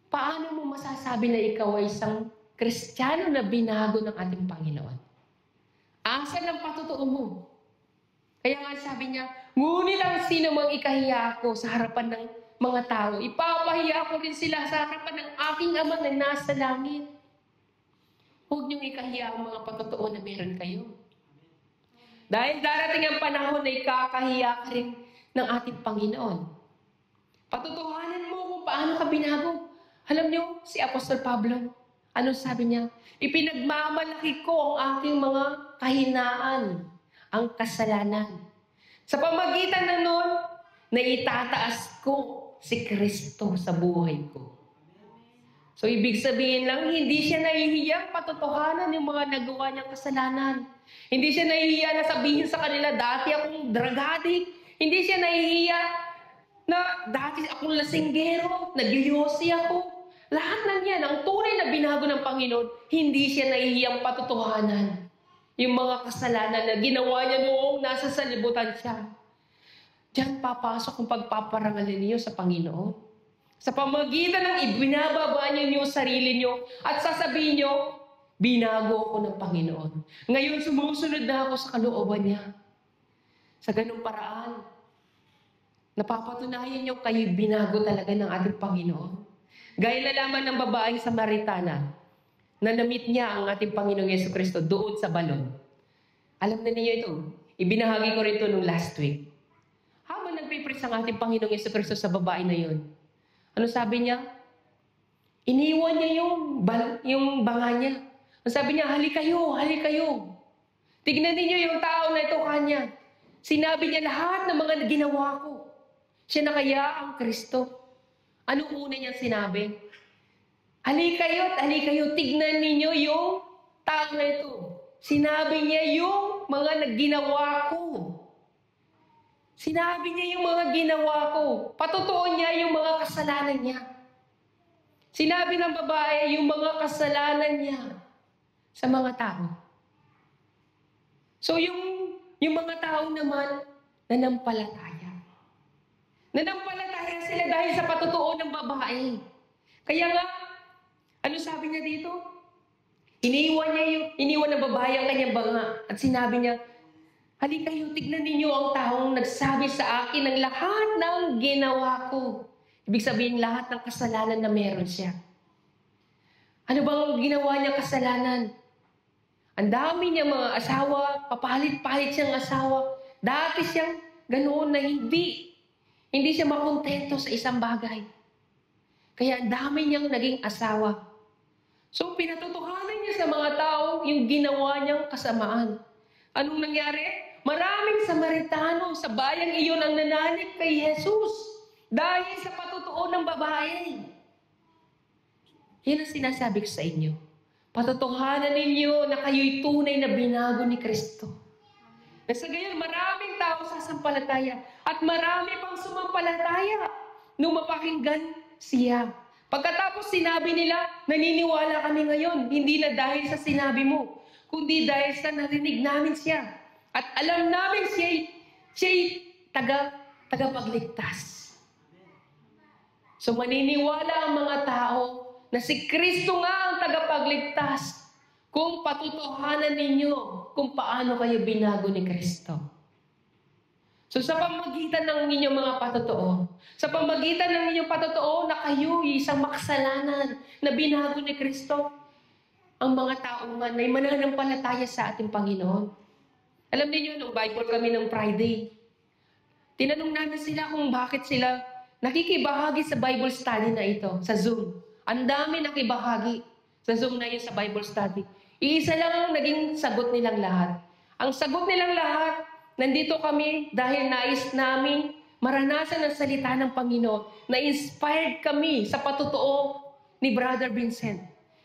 paano mo masasabi na ikaw ay isang Kristiyano na binago ng ating Panginoon? Asan ang patotoo mo? Kaya nga sabi niya, ngunit ang sino mang ikahiya ako sa harapan ng mga tao. Ipapahiya ko rin sila sa harapan ng aking Ama na nasa langit. Huwag niyong ikahiya ang mga patotoo na meron kayo. Dahil darating ang panahon na ikakahiya ka rin ng ating Panginoon. Patutuhanan mo kung paano ka binago. Alam niyo, si Apostol Pablo, anong sabi niya? Ipinagmamalaki ko ang aking mga kahinaan, ang kasalanan. Sa pamagitan na nun, na itataas ko si Kristo sa buhay ko. So, ibig sabihin lang, hindi siya nahihiyang patotohanan yung mga nagawa niyang kasalanan. Hindi siya nahihiya na sabihin sa kanila, dati akong drug addict. Hindi siya nahihiya na dati akong lasinggero, nagyoyosi ako. Lahat ng yan, ang tunay na binago ng Panginoon, hindi siya nahihiyang patotohanan. Yung mga kasalanan na ginawa niya noong nasa salibutan siya. Diyan papasok ang pagpaparangalan niyo sa Panginoon. Sa pamagitan ng ibinababa niyo yung sarili niyo at sasabihin niyo, binago ako ng Panginoon. Ngayon sumusunod na ako sa kalooban niya. Sa ganung paraan, napapatunayan niyo kayo binago talaga ng ating Panginoon. Gaya nalaman ng babaeng Samaritana na na-meet niya ang ating Panginoong Jesucristo doon sa balon. Alam na niyo ito. Ibinahagi ko rin ito nung last week. Habang nagpipris ang ating Panginoong Jesucristo sa babae na yun, ano sabi niya? Iniwan niya yung banga niya. Ang sabi niya, halik kayo. Tignan niyo yung tao na ito kanya. Sinabi niya lahat ng mga ginawa ko. Siya na kaya ang Kristo. Ano una niyang sinabi? Halik kayo. Tignan niyo yung tao na ito. Sinabi niya yung mga nagginawa ko. Sinabi niya yung mga ginawa ko. Patotoo niya yung mga kasalanan niya. Sinabi ng babae yung mga kasalanan niya sa mga tao. So yung mga tao naman, nanampalataya. Nanampalataya sila dahil sa patotoo ng babae. Kaya nga, ano sabi niya dito? Iniwan ng babae ang kanyang banga at sinabi niya, halik kayo, tignan ninyo ang taong nagsabi sa akin ng lahat ng ginawa ko. Ibig sabihin, lahat ng kasalanan na meron siya. Ano bang ginawa niya kasalanan? Ang dami niya mga asawa, papalit-palit siyang asawa. Dati siyang ganoon na hindi siya makontento sa isang bagay. Kaya ang dami niyang naging asawa. So, pinatotohanan niya sa mga tao yung ginawa niyang kasamaan. Anong nangyari? Maraming Samaritano sa bayang iyon ang nanalig kay Jesus dahil sa patotoo ng babae. Yan ang sinasabi ko sa inyo. Patotohanan ninyo na kayo'y tunay na binago ni Kristo. Na sa gayon, maraming tao sasampalataya at marami pang sumampalataya nung mapakinggan siya. Pagkatapos sinabi nila, naniniwala kami ngayon, hindi na dahil sa sinabi mo, kundi dahil sa narinig namin siya. At alam namin siya'y tagapagligtas. So maniniwala ang mga tao na si Kristo nga ang tagapagligtas kung patutuhanan ninyo kung paano kayo binago ni Kristo. So sa pamagitan ng inyong mga patotoo, sa pamagitan ng inyong patotoo na kayo isang makasalanan na binago ni Kristo, ang mga tao man ay mananampalataya sa ating Panginoon. Alam niyo, nung Bible kami ng Friday, tinanong namin sila kung bakit sila nakikibahagi sa Bible study na ito, sa Zoom. Ang dami nakibahagi sa Zoom na yun sa Bible study. Iisa lang ang naging sagot nilang lahat. Ang sagot nilang lahat, nandito kami dahil nais namin maranasan ang salita ng Panginoon. Na-inspired kami sa patotoo ni Brother Vincent.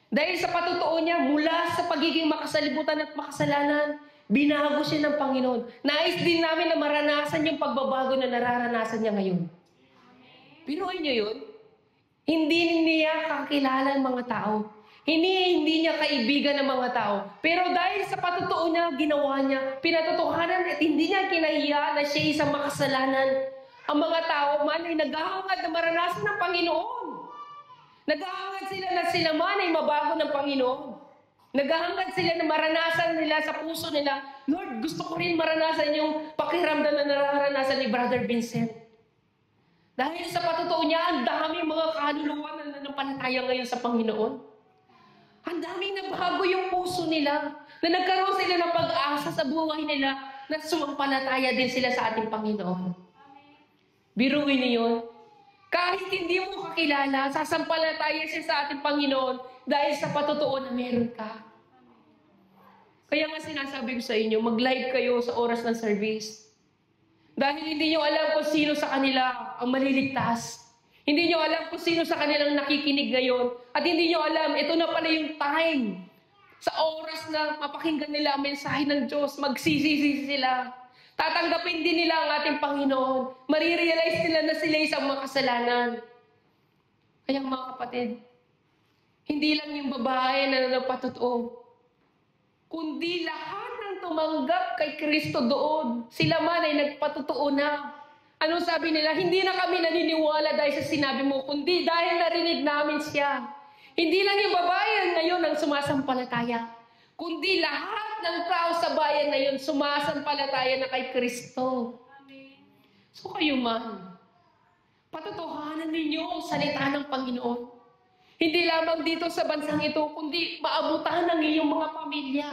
Dahil sa patotoo niya, mula sa pagiging makasalibutan at makasalanan, binago siya ng Panginoon. Nais din namin na maranasan yung pagbabago na nararanasan niya ngayon. Pinuhay niyo yun? Hindi niya kakilala ng mga tao. Hindi niya kaibigan ng mga tao. Pero dahil sa patotoo niya, ginawa niya, pinatotohanan at hindi niya kinahiya na siya isang makasalanan. Ang mga tao man ay naghahangad na maranasan ng Panginoon. Naghahangad sila na sila man ay mabago ng Panginoon. Naghahangad sila na maranasan nila sa puso nila, Lord, gusto ko rin maranasan yung pakiramdam na nararanasan ni Brother Vincent. Dahil sa patotoo niya, ang daming mga kaluluwa na nanampalataya ngayon sa Panginoon. Ang daming nabago yung puso nila, na nagkaroon sila ng pag-asa sa buhay nila, na sumampalataya din sila sa ating Panginoon. Biruin niyo, kahit hindi mo kakilala, sasampalataya siya sa ating Panginoon dahil sa patotoo na meron ka. Kaya nga sinasabi ko sa inyo, mag-live kayo sa oras ng service. Dahil hindi nyo alam kung sino sa kanila ang maliligtas. Hindi nyo alam kung sino sa kanilang nakikinig ngayon. At hindi nyo alam, ito na pala yung time. Sa oras na mapakinggan nila ang mensahe ng Diyos, magsisisi sila. Tatanggapin din nila ang ating Panginoon. Marirealize nila na sila isang makasalanan. Kaya mga kapatid, hindi lang yung babae na napatotoo, kundi lahat ng tumanggap kay Kristo doon. Sila man ay nagpatotoo na. Ano sabi nila? Hindi na kami naniniwala dahil sa sinabi mo, kundi dahil narinig namin siya. Hindi lang yung babae ngayon ang sumasampalataya, kundi lahat ng tao sa bayan ngayon sumasampalataya na kay Kristo. So kayo man, patotohanan ninyo ang salita ng Panginoon. Hindi lamang dito sa bansang ito, kundi maabutan ng iyong mga pamilya.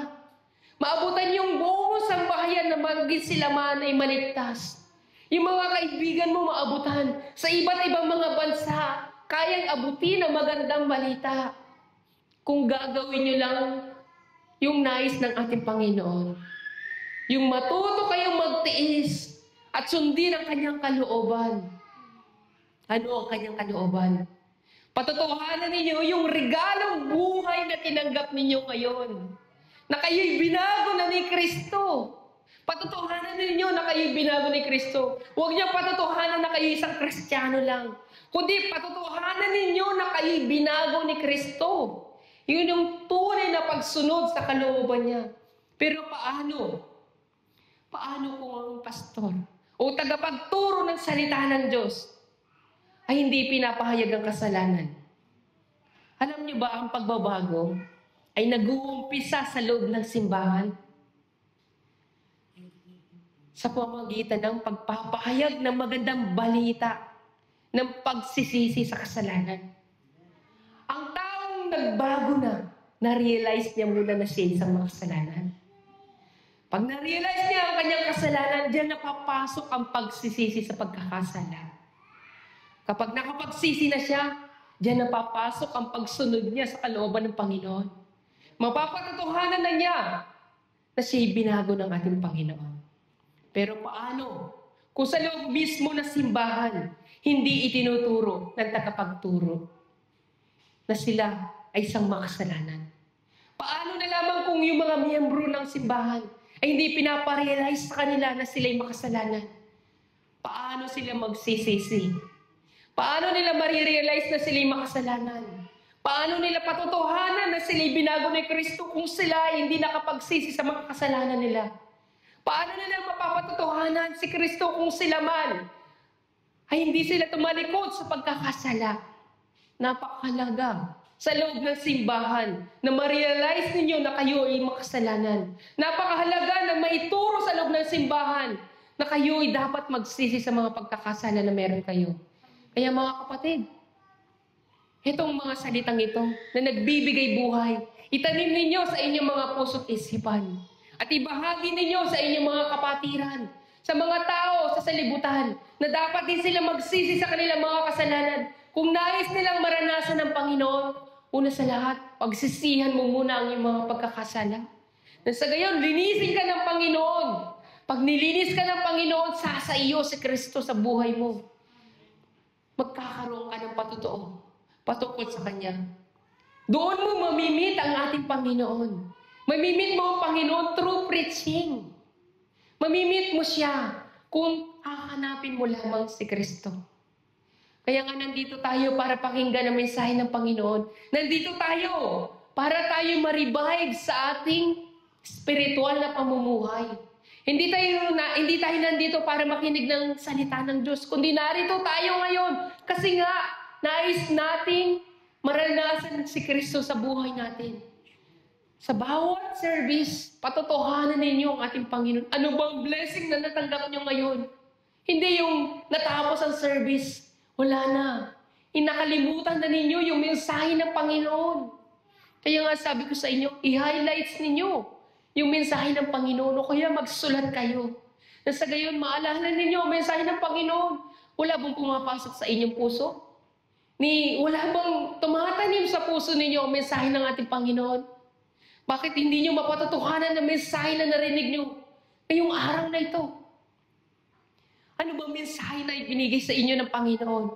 Maabutan yung buong sambahayan na maging sila man ay maligtas. Yung mga kaibigan mo maabutan sa iba't ibang mga bansa, kayang abutin ang magandang balita. Kung gagawin nyo lang yung nais ng ating Panginoon. Yung matuto kayong magtiis at sundin ang kanyang kalooban. Ano ang kanyang kalooban? Patotohanan ninyo yung regalong buhay na tinanggap ninyo ngayon. Na kayo'y binago na ni Kristo. Patotohanan ninyo na kayo'y binago ni Kristo. Huwag niyo patotohanan na kayo'y isang Kristiyano lang. Kundi patotohanan ninyo na kayo'y binago ni Kristo. Yun yung tunay na pagsunod sa kalooban niya. Pero paano? Paano kung ang pastor o tagapagturo ng salita ng Diyos ay hindi pinapahayag ang kasalanan? Alam niyo ba ang pagbabago ay nag-uumpisa sa loob ng simbahan? Sa pamamagitan ng pagpapahayag ng magandang balita ng pagsisisi sa kasalanan. Ang taong nagbago na-realize niya muna na siya isang makasalanan. Pag na-realize niya ang kanyang kasalanan, diyan napapasok ang pagsisisi sa pagkakasala. Kapag nakapagsisi na siya, diyan napapasok ang pagsunod niya sa kalooban ng Panginoon. Mapapatotohanan na niya na siya'y binago ng ating Panginoon. Pero paano? Kung sa loob mismo na simbahan, hindi itinuturo ng tagapagturo na sila ay isang makasalanan. Paano na lamang kung yung mga miyembro ng simbahan ay hindi pinaparealize sa kanila na sila ay makasalanan? Paano sila magsisisi? Paano nila marirealize na sila ay makasalanan? Paano nila patotohanan na sila ay binago ni Kristo kung sila ay hindi nakapagsisi sa mga kasalanan nila? Paano nila mapapatotohanan si Kristo kung sila man ay hindi sila tumalikod sa pagkakasala? Napakahalaga sa loob ng simbahan na ma-realize ninyo na kayo ay makasalanan. Napakahalaga na maituro sa loob ng simbahan na kayo ay dapat magsisi sa mga pagkakasala na meron kayo. Kaya mga kapatid, itong mga salitang ito na nagbibigay buhay, itanim ninyo sa inyong mga puso't isipan. At ibahagi ninyo sa inyong mga kapatiran, sa mga tao sa salibutan, na dapat din sila magsisi sa kanilang mga kasalanan. Kung nais nilang maranasan ng Panginoon, una sa lahat, pagsisihan mo muna ang iyong mga pagkakasala. Nang sa gayon, linisin ka ng Panginoon. Pag nilinis ka ng Panginoon, sa iyo si Kristo sa buhay mo. Magkakaroon ka ng patotoo, patungkol sa Kanya. Doon mo mamimit ang ating Panginoon. Mamimit mo ang Panginoon through preaching. Mamimit mo siya kung hahanapin mo lamang si Kristo. Kaya nga nandito tayo para pakinggan ang mensahe ng Panginoon. Nandito tayo para tayo ma-revive sa ating spiritual na pamumuhay. Hindi tayo nandito para makinig ng salita ng Diyos, kundi narito tayo ngayon kasi nga nais nating maranasan si Kristo sa buhay natin. Sa bawat service, patotohanan ninyo ang ating Panginoon. Ano bang blessing na natanggap nyo ngayon? Hindi yung natapos ang service, Wala na. Inakalimutan na ninyo yung mensahe ng Panginoon. Kaya nga sabi ko sa inyo, i-highlights ninyo yung mensahe ng Panginoon o kaya magsulat kayo. Na sa gayon, maalala ninyo ang mensahe ng Panginoon. Wala bang pumapasok sa inyong puso? Wala bang tumatanim sa puso ninyo ang mensahe ng ating Panginoon? Bakit hindi nyo mapatutuhanan ng mensahe na narinig nyo ngayong araw na ito? Ano bang mensahe na ibinigay sa inyo ng Panginoon?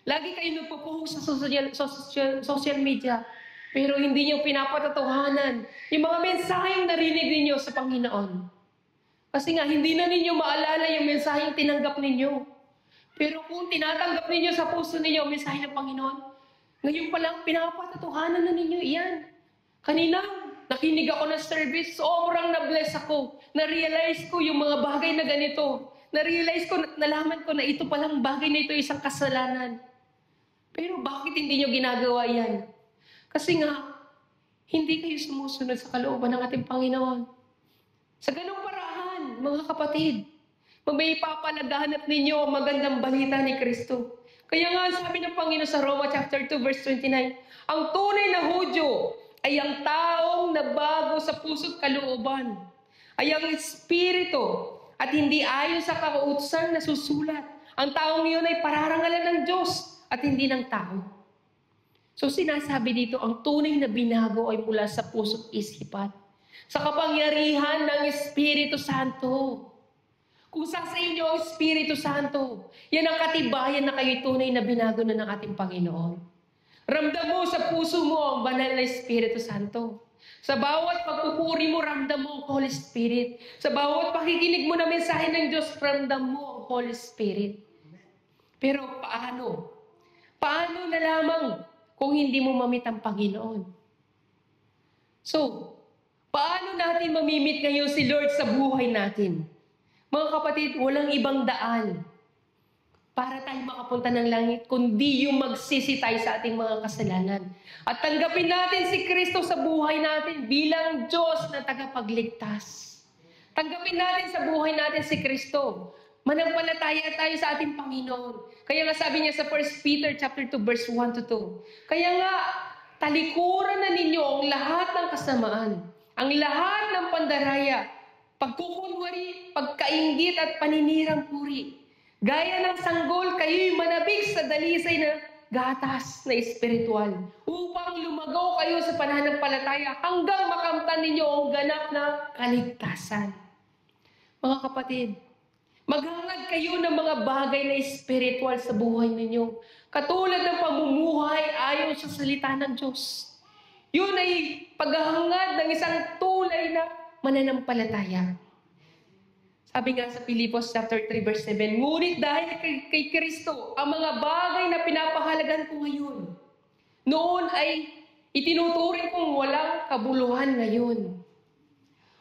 Lagi kayo nagpo-post sa social media, pero hindi nyo pinapatutuhanan yung mga mensaheng narinig ninyo sa Panginoon. Kasi nga, hindi na ninyo maalala yung mensaheng tinanggap ninyo. Pero kung tinatanggap ninyo sa puso ninyo ang mensahe ng Panginoon, ngayon pa lang pinapatutuhanan na ninyo iyan. Kanina, nakinig ako ng service, sobrang na-bless ako. Na-realize ko yung mga bagay na ganito. Na-realize ko, nalaman ko na ito palang bagay na ito isang kasalanan. Pero bakit hindi nyo ginagawa yan? Kasi nga, hindi kayo sumusunod sa kalooban ng ating Panginoon. Sa ganung paraan, mga kapatid, may papalaganap ninyo ang magandang balita ni Kristo. Kaya nga sabi ng Panginoon sa Roma chapter 2 verse 29, ang tunay na Hudyo ay ang taong nabago sa puso't kalooban, ay ang Espiritu at hindi ayon sa kautusan na susulat. Ang taong iyon ay pararangalan ng Diyos at hindi ng tao. So sinasabi dito, ang tunay na binago ay mula sa puso't isipan, sa kapangyarihan ng Espiritu Santo. Kung sa inyo ang Espiritu Santo, yan ang katibayan na kayo'y tunay na binago na ng ating Panginoon. Ramdam mo sa puso mo ang banal na Espiritu Santo. Sa bawat pagpupuri mo, ramdam mo ang Holy Spirit. Sa bawat pakikinig mo na mensahe ng Diyos, ramdam mo ang Holy Spirit. Pero paano? Paano na lamang kung hindi mo mamit ang Panginoon? So, paano natin mamimit ngayon si Lord sa buhay natin? Mga kapatid, walang ibang daan para tayo makapunta ng langit, kundi yung magsisi tayo sa ating mga kasalanan. At tanggapin natin si Kristo sa buhay natin bilang Diyos na tagapagligtas. Tanggapin natin sa buhay natin si Kristo. Manampalataya tayo sa ating Panginoon. Kaya nga sabi niya sa 1 Peter chapter 2 verse 1 to 2. Kaya nga, talikuran na ninyo ang lahat ng kasamaan, ang lahat ng pandaraya, pagkukunwari, pagkainggit at paninirang puri. Gaya ng sanggol, kayo'y manabik sa dalisay na gatas na espiritual upang lumagaw kayo sa pananampalataya hanggang makamtan ninyo ang ganap na kaligtasan. Mga kapatid, maghangad kayo ng mga bagay na espiritual sa buhay ninyo, katulad ng pamumuhay ayon sa salita ng Diyos. Yun ay paghahangad ng isang tulay na mananampalataya. Sabi nga sa Pilipos chapter 3 verse 7, ngunit dahil kay Kristo, ang mga bagay na pinapahalagan ko ngayon, noon ay itinuturing kong walang kabuluhan ngayon.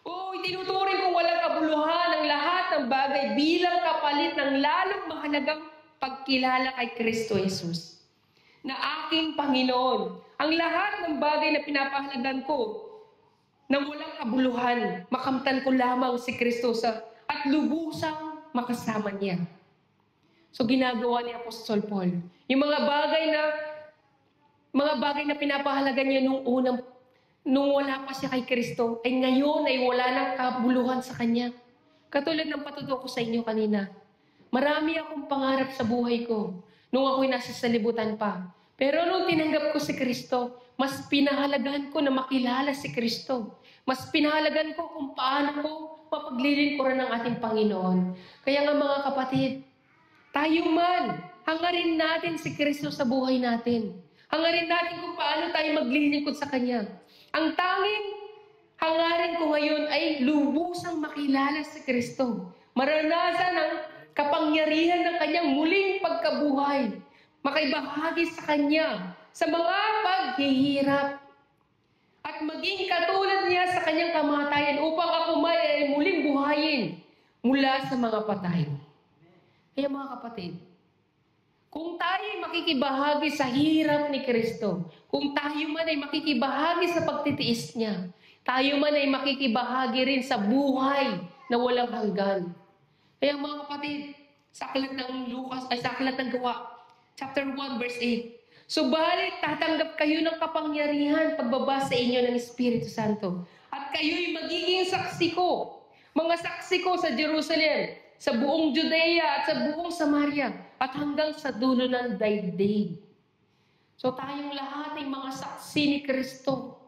Oo, itinuturing kong walang kabuluhan ang lahat ng bagay bilang kapalit ng lalong mahalagang pagkilala kay Kristo Jesus, na aking Panginoon. Ang lahat ng bagay na pinapahalagan ko, na walang kabuluhan, makamtan ko lamang si Kristo at lubusang makasama niya. So ginagawa ni Apostol Paul, yung mga bagay na pinapahalagan niya nung wala pa siya kay Kristo, ay ngayon ay wala nang kabuluhan sa kanya. Katulad ng patutuo ko sa inyo kanina, marami akong pangarap sa buhay ko nung ako'y nasa salibutan pa. Pero nung tinanggap ko si Kristo, mas pinahalagahan ko na makilala si Kristo. Mas pinahalagahan ko kung paano ko mapaglilingkuran ng ating Panginoon. Kaya nga mga kapatid, tayo man, hangarin natin si Kristo sa buhay natin. Hangarin natin kung paano tayo maglilingkod sa Kanya. Ang tanging hangarin ko ngayon ay lubusang makilala si Kristo. Maranasan ang kapangyarihan ng Kanyang muling pagkabuhay. Makaibahagi sa Kanya sa mga paghihirap. At maging katulad niya sa Kanyang kamatayan upang ako ay muling buhayin mula sa mga patay. Kaya mga kapatid, kung tayo ay makikibahagi sa hirap ni Kristo, kung tayo man ay makikibahagi sa pagtitiis niya, tayo man ay makikibahagi rin sa buhay na walang hanggan. Kaya mga kapatid, sa aklat ng Gawa, chapter 1, verse 8. Subalit, tatanggap kayo ng kapangyarihan pagbaba sa inyo ng Espiritu Santo. At kayo'y magiging saksi ko. Mga saksi ko sa Jerusalem, sa buong Judea at sa buong Samaria, at hanggang sa dulo ng daigdig. So tayong lahat ay mga saksi ni Kristo.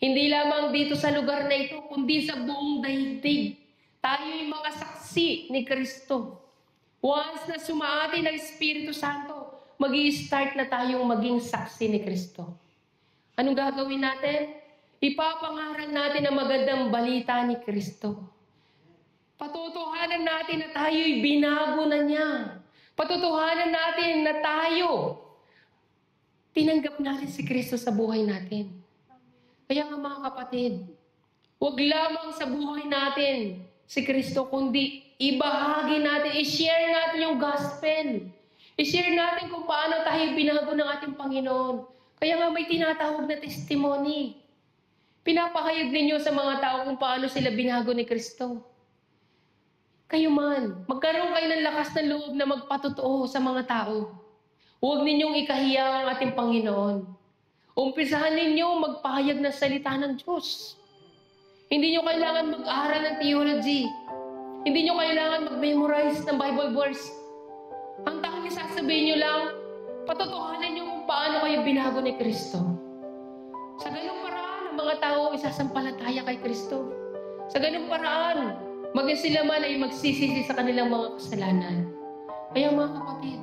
Hindi lamang dito sa lugar na ito, kundi sa buong daigdig. Tayo'y mga saksi ni Kristo. Once na sumaati ng Espiritu Santo, mag-i-start na tayong maging saksi ni Kristo. Anong gagawin natin? Ipapangaral natin ang magandang balita ni Kristo. Patutuhanan natin na tayo'y binago na niya. Patutuhanan natin na tayo, tinanggap natin si Kristo sa buhay natin. Kaya nga mga kapatid, huwag lamang sa buhay natin si Kristo, kundi ibahagi natin, i-share natin yung gospel. I-share natin kung paano tayo binago ng ating Panginoon. Kaya nga may tinatawag na testimony. Pinapahayag ninyo sa mga tao kung paano sila binago ni Kristo. Kayo man, magkaroon kayo ng lakas ng loob na magpatotoo sa mga tao. Huwag ninyong ikahiya ang ating Panginoon. Umpisahan ninyo magpahayag ng salita ng Diyos. Hindi nyo kailangan mag-aral ng theology. Hindi nyo kailangan mag-memorize ng Bible verse. Ang tanging sasabihin nyo lang, patutuhanan nyo kung paano kayo binago ni Kristo. Sa ganung paraan, ang mga tao isasampalataya kay Kristo. Sa ganung paraan, maging sila man ay magsisisi sa kanilang mga kasalanan. Kaya mga kapatid,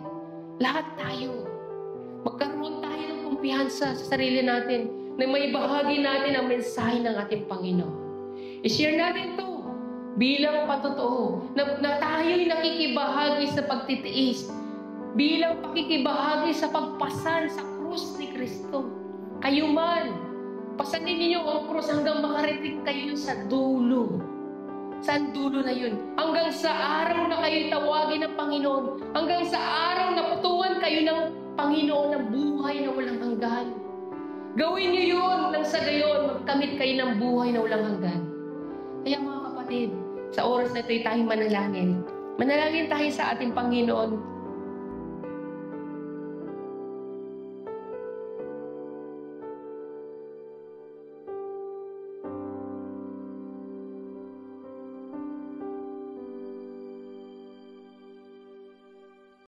lahat tayo, magkaroon tayo ng kumpiyansa sa sarili natin na may bahagi natin ang mensahe ng ating Panginoon. I-share natin to bilang patotoo na tayo'y nakikibahagi sa pagtitiis, bilang pakikibahagi sa pagpasan sa krus ni Kristo. Kayo man, pasanin ninyo ang krus hanggang makarating kayo sa dulo. Saan dulo na yun? Hanggang sa araw na kayo tawagin ng Panginoon. Hanggang sa araw na patungan kayo ng Panginoon ng buhay na walang hanggan. Gawin niyo yun nang sa gayon, magkamit kayo ng buhay na walang hanggan. Kaya mga kapatid, sa oras na ito'y tayong manalangin. Manalangin tayo sa ating Panginoon